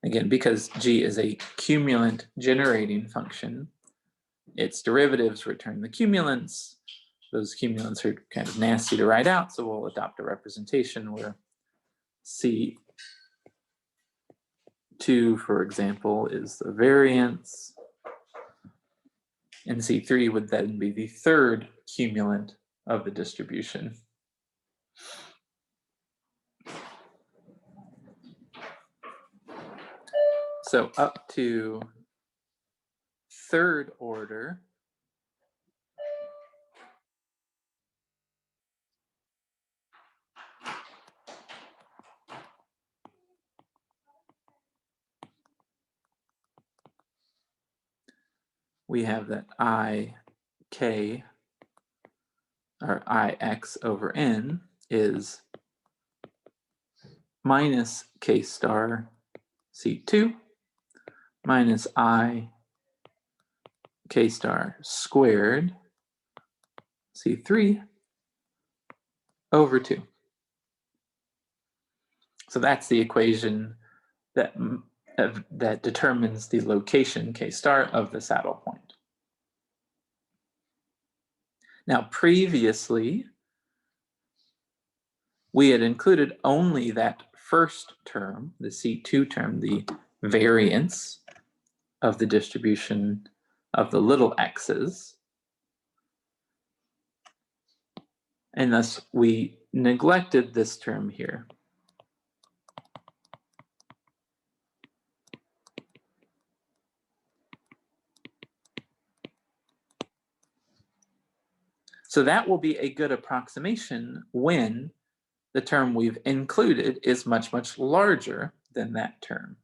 Again, because g is a cumulant generating function, its derivatives return the cumulants. Those cumulants are kind of nasty to write out, so we'll adopt a representation where C2, for example, is the variance, and C3 would then be the third cumulant of the distribution. So up to third order, we have that ik, or ix over n, is minus k star C2 minus I k star squared C3 over 2. So that's the equation that determines the location k star of the saddle point. Now previously, we had included only that first term, the C2 term, the variance of the distribution of the little x's. And thus we neglected this term here. So that will be a good approximation when the term we've included is much, much larger than that term.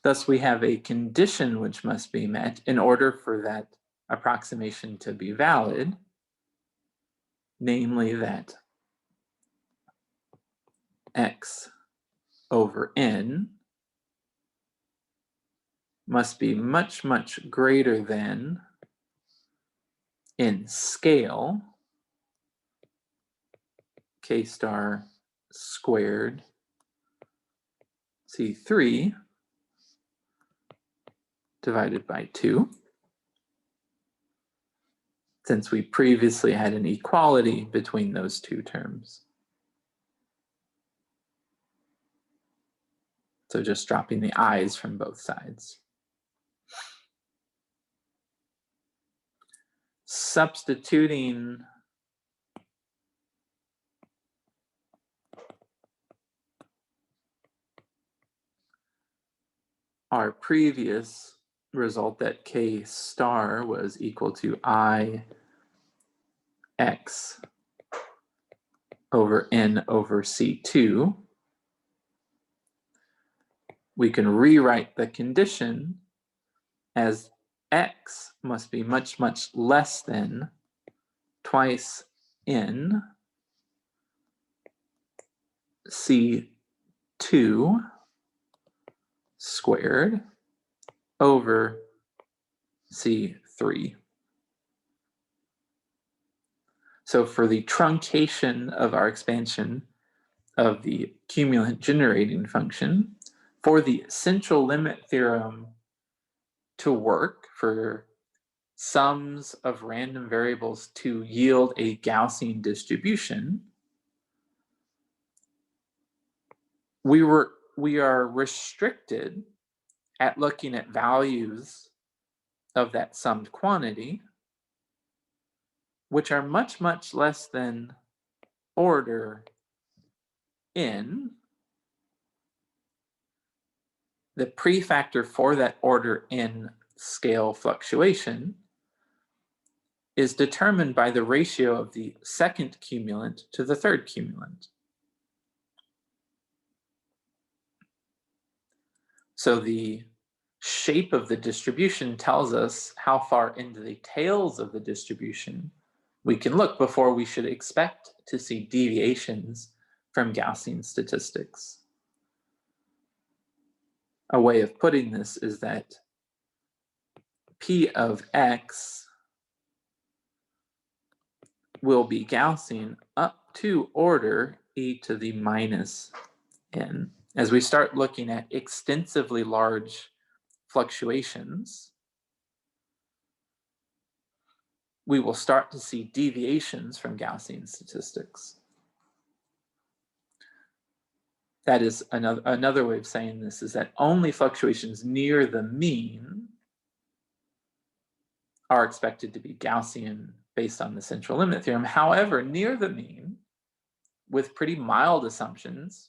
Thus, we have a condition which must be met in order for that approximation to be valid, namely that x over n must be much, much greater than, in scale, k star squared C3 divided by 2, since we previously had an equality between those two terms. So just dropping the i's from both sides. Substituting our previous result that k star was equal to I x over n over C2, we can rewrite the condition as x must be much, much less than twice n C2 squared over C3. So for the truncation of our expansion of the cumulant generating function, for the central limit theorem to work, for sums of random variables to yield a Gaussian distribution, we are restricted at looking at values of that summed quantity, which are much, much less than order n. The prefactor for that order n scale fluctuation is determined by the ratio of the second cumulant to the third cumulant. So the shape of the distribution tells us how far into the tails of the distribution we can look before we should expect to see deviations from Gaussian statistics. A way of putting this is that P of x will be Gaussian up to order e to the minus n. As we start looking at extensively large fluctuations, we will start to see deviations from Gaussian statistics. That is another way of saying this, is that only fluctuations near the mean are expected to be Gaussian based on the central limit theorem. However, near the mean, with pretty mild assumptions,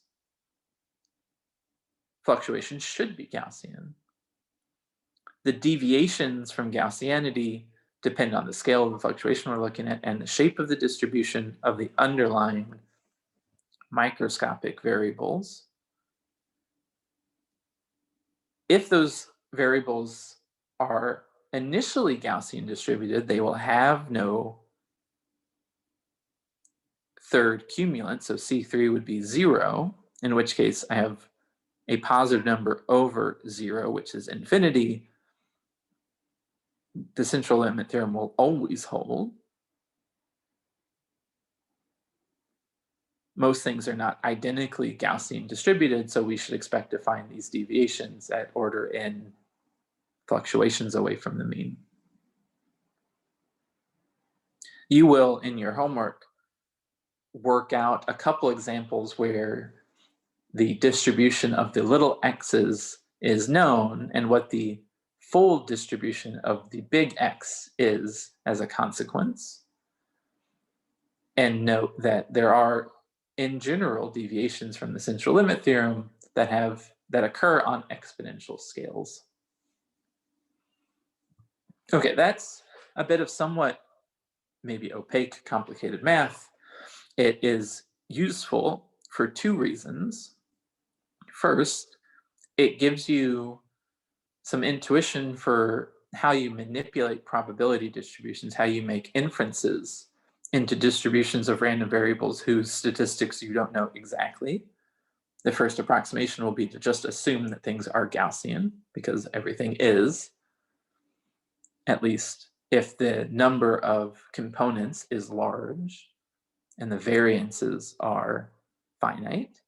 fluctuations should be Gaussian. The deviations from Gaussianity depend on the scale of the fluctuation we're looking at and the shape of the distribution of the underlying microscopic variables. If those variables are initially Gaussian distributed, they will have no third cumulant, so C3 would be 0, in which case I have a positive number over 0, which is infinity. The central limit theorem will always hold. most things are not identically Gaussian distributed, so we should expect to find these deviations at order n fluctuations away from the mean. You will, in your homework, work out a couple examples where the distribution of the little x's is known and what the full distribution of the big X is as a consequence. And note that there are, in general, deviations from the central limit theorem that occur on exponential scales. Okay, that's a bit of somewhat maybe opaque, complicated math. It is useful for two reasons. First, it gives you some intuition for how you manipulate probability distributions, how you make inferences into distributions of random variables whose statistics you don't know exactly. The first approximation will be to just assume that things are Gaussian, because everything is, at least if the number of components is large and the variances are finite,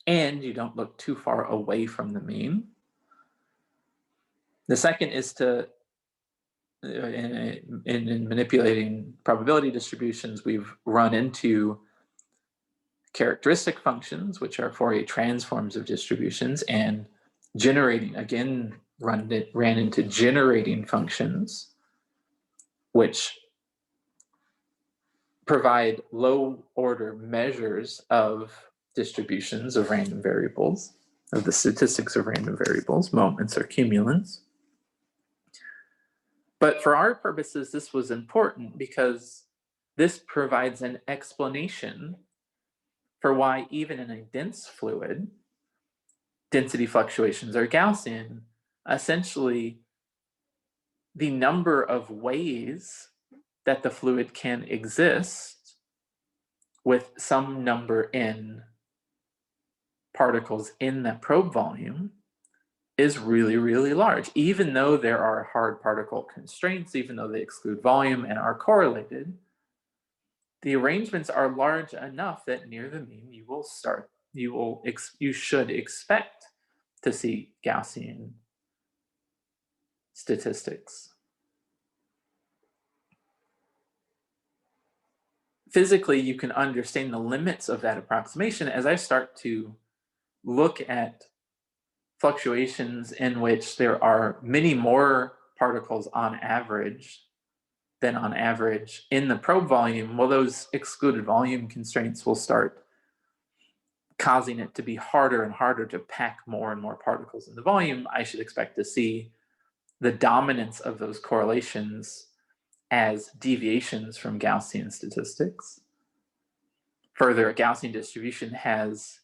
and you don't look too far away from the mean. The second is to, in manipulating probability distributions, we've run into characteristic functions, which are Fourier transforms of distributions, and generating, again, ran into generating functions, which provide low order measures of distributions of random variables, of the statistics of random variables, moments or cumulants. But for our purposes, this was important because this provides an explanation for why even in a dense fluid, density fluctuations are Gaussian. Essentially, the number of ways that the fluid can exist with some number n particles in the probe volume is really, really large. Even though there are hard particle constraints, even though they exclude volume and are correlated, the arrangements are large enough that near the mean you should expect to see Gaussian statistics. Physically, you can understand the limits of that approximation as I start to look at fluctuations in which there are many more particles on average than on average in the probe volume. Well, those excluded volume constraints will start causing it to be harder and harder to pack more and more particles in the volume. I should expect to see the dominance of those correlations as deviations from Gaussian statistics. Further, a Gaussian distribution has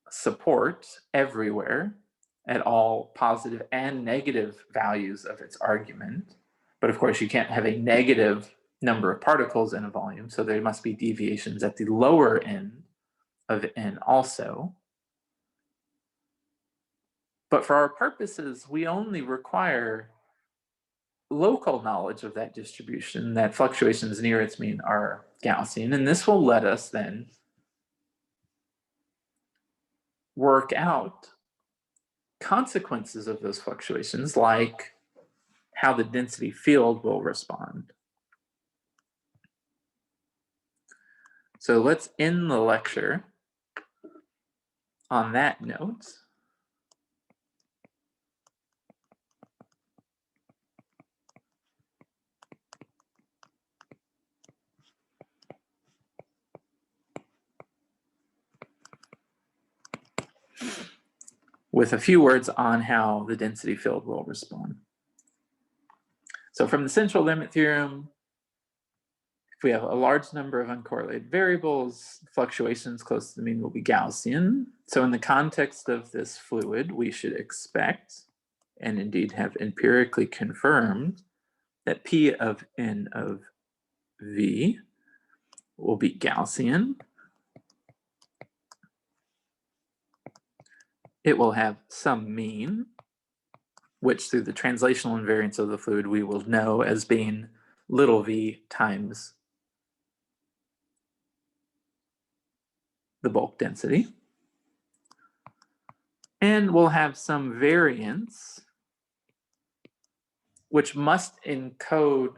support everywhere at all positive and negative values of its argument. But of course, you can't have a negative number of particles in a volume, so there must be deviations at the lower end of n also. But for our purposes, we only require local knowledge of that distribution, that fluctuations near its mean are Gaussian, and this will let us then work out consequences of those fluctuations, like how the density field will respond. So let's end the lecture on that note. With a few words on how the density field will respond. So from the central limit theorem, if we have a large number of uncorrelated variables, fluctuations close to the mean will be Gaussian. So in the context of this fluid, we should expect, and indeed have empirically confirmed, that P of n of V will be Gaussian. It will have some mean, which through the translational invariance of the fluid we will know as being little v times the bulk density. And we'll have some variance, which must encode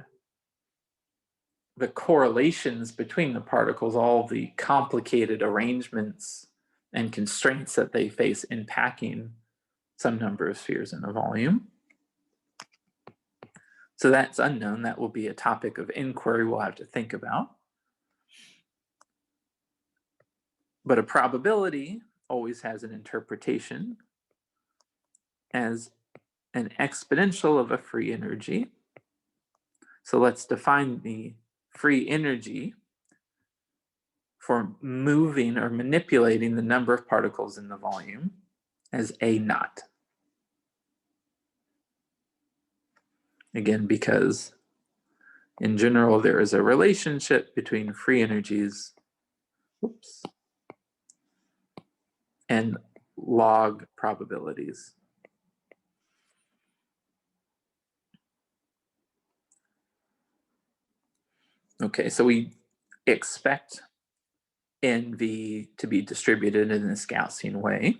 the correlations between the particles, all the complicated arrangements and constraints that they face in packing some number of spheres in a volume. So that's unknown. That will be a topic of inquiry we'll have to think about. But a probability always has an interpretation as an exponential of a free energy. So let's define the free energy for moving or manipulating the number of particles in the volume as A naught. Again, because in general, there is a relationship between free energies and log probabilities. Okay, so we expect NV to be distributed in this Gaussian way,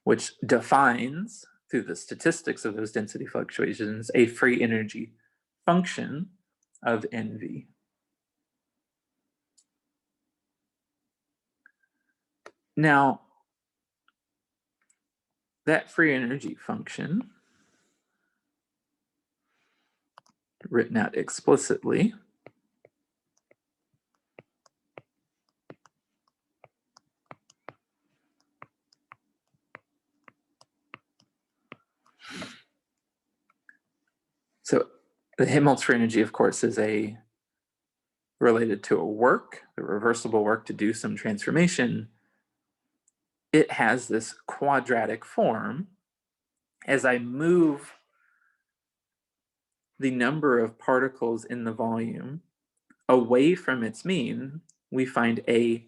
which defines, through the statistics of those density fluctuations, a free energy function of NV. Now, that free energy function, written out explicitly, so the Helmholtz free energy, of course, is related to a work, the reversible work to do some transformation. It has this quadratic form. As I move the number of particles in the volume away from its mean, we find a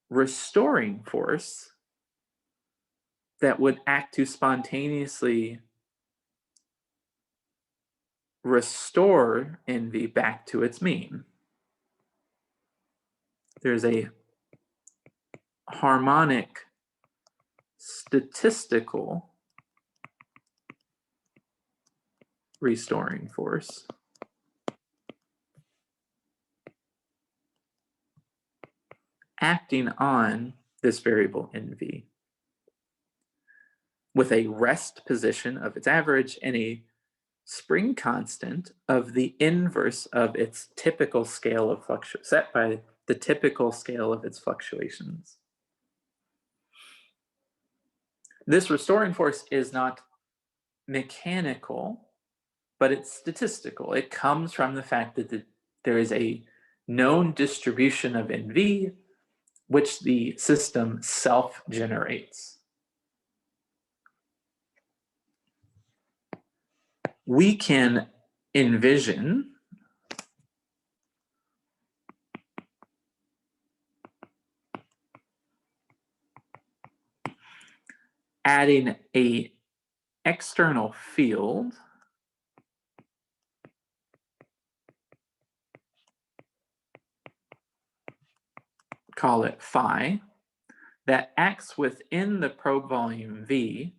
restoring force that would act to spontaneously restore NV back to its mean. There's a harmonic statistical restoring force acting on this variable NV with a rest position of its average and a spring constant of the inverse of its typical scale of fluctuations, set by the typical scale of its fluctuations. This restoring force is not mechanical, but it's statistical. It comes from the fact that there is a known distribution of NV, which the system self-generates. We can envision adding an external field call it phi, that acts within the probe volume V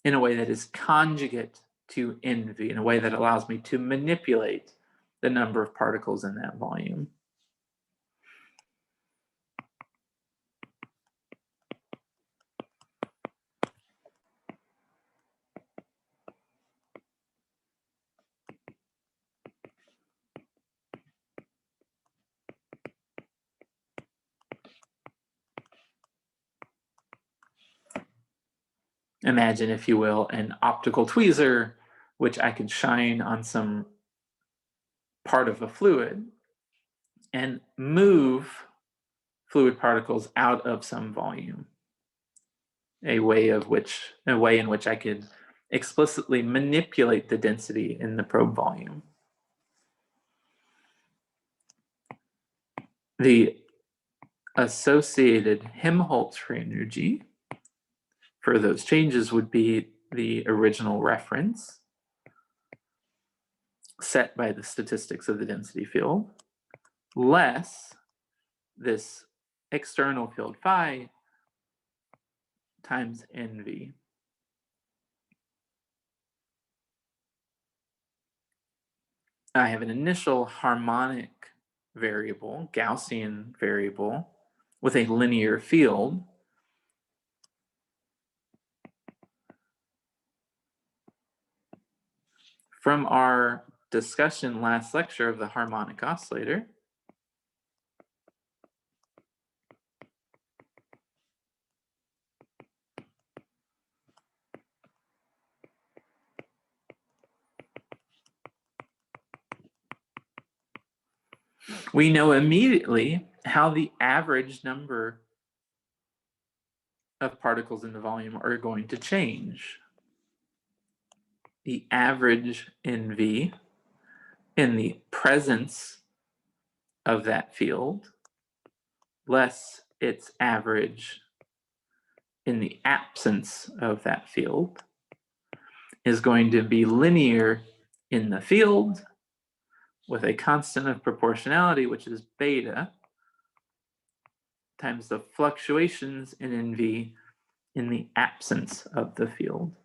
in a way that is conjugate to NV, in a way that allows me to manipulate the number of particles in that volume. Imagine, if you will, an optical tweezer, which I could shine on some part of a fluid and move fluid particles out of some volume. A way in which I could explicitly manipulate the density in the probe volume. The associated Helmholtz free energy for those changes would be the original reference set by the statistics of the density field, less this external field phi times NV. I have an initial harmonic variable, Gaussian variable, with a linear field. From our discussion last lecture of the harmonic oscillator, we know immediately how the average number of particles in the volume are going to change. The average NV in the presence of that field less its average in the absence of that field is going to be linear in the field with a constant of proportionality, which is beta, times the fluctuations in NV in the absence of the field.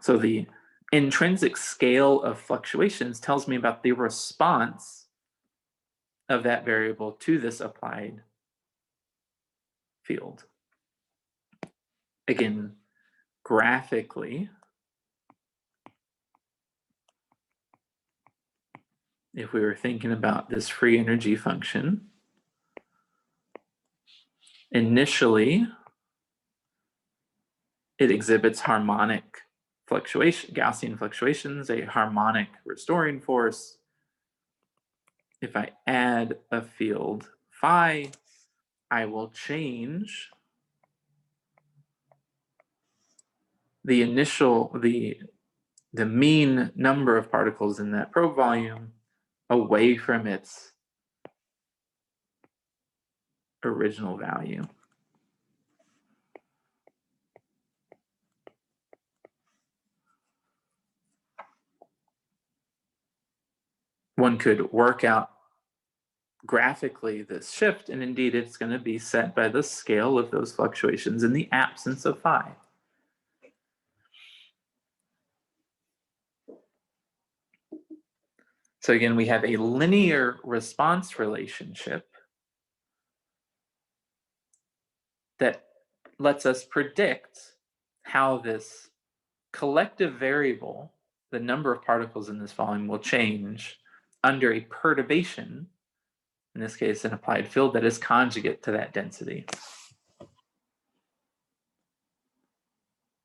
So the intrinsic scale of fluctuations tells me about the response of that variable to this applied field. Again, graphically, if we were thinking about this free energy function, initially it exhibits harmonic fluctuation, Gaussian fluctuations, a harmonic restoring force. If I add a field phi, I will change the initial, the mean number of particles in that probe volume away from its original value. One could work out graphically this shift, and indeed it's going to be set by the scale of those fluctuations in the absence of phi. So again, we have a linear response relationship that lets us predict how this collective variable, the number of particles in this volume, will change under a perturbation, in this case an applied field that is conjugate to that density.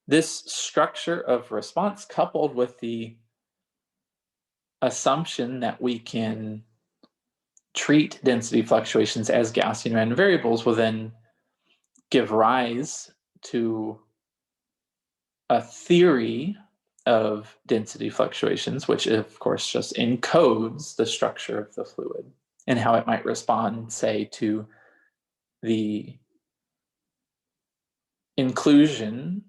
This structure of response, coupled with the assumption that we can treat density fluctuations as Gaussian random variables, will then give rise to a theory of density fluctuations, which of course just encodes the structure of the fluid and how it might respond, say, to the inclusion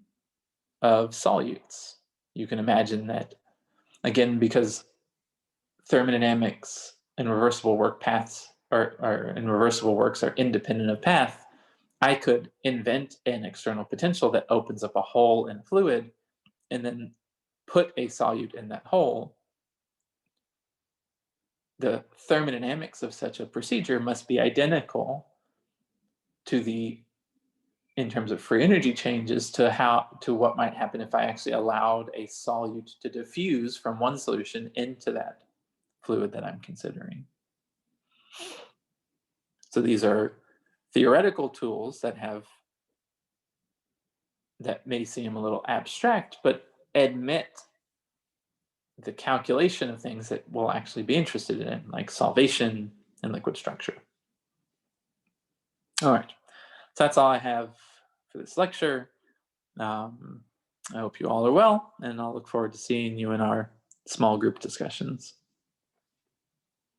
of solutes. You can imagine that, again, because thermodynamics and reversible work paths and reversible works are independent of path, I could invent an external potential that opens up a hole in a fluid and then put a solute in that hole. The thermodynamics of such a procedure must be identical to the, in terms of free energy changes, to what might happen if I actually allowed a solute to diffuse from one solution into that fluid that I'm considering. So these are theoretical tools that may seem a little abstract, but admit the calculation of things that we'll actually be interested in, like solvation and liquid structure. All right, so that's all I have for this lecture. I hope you all are well, and I'll look forward to seeing you in our small group discussions.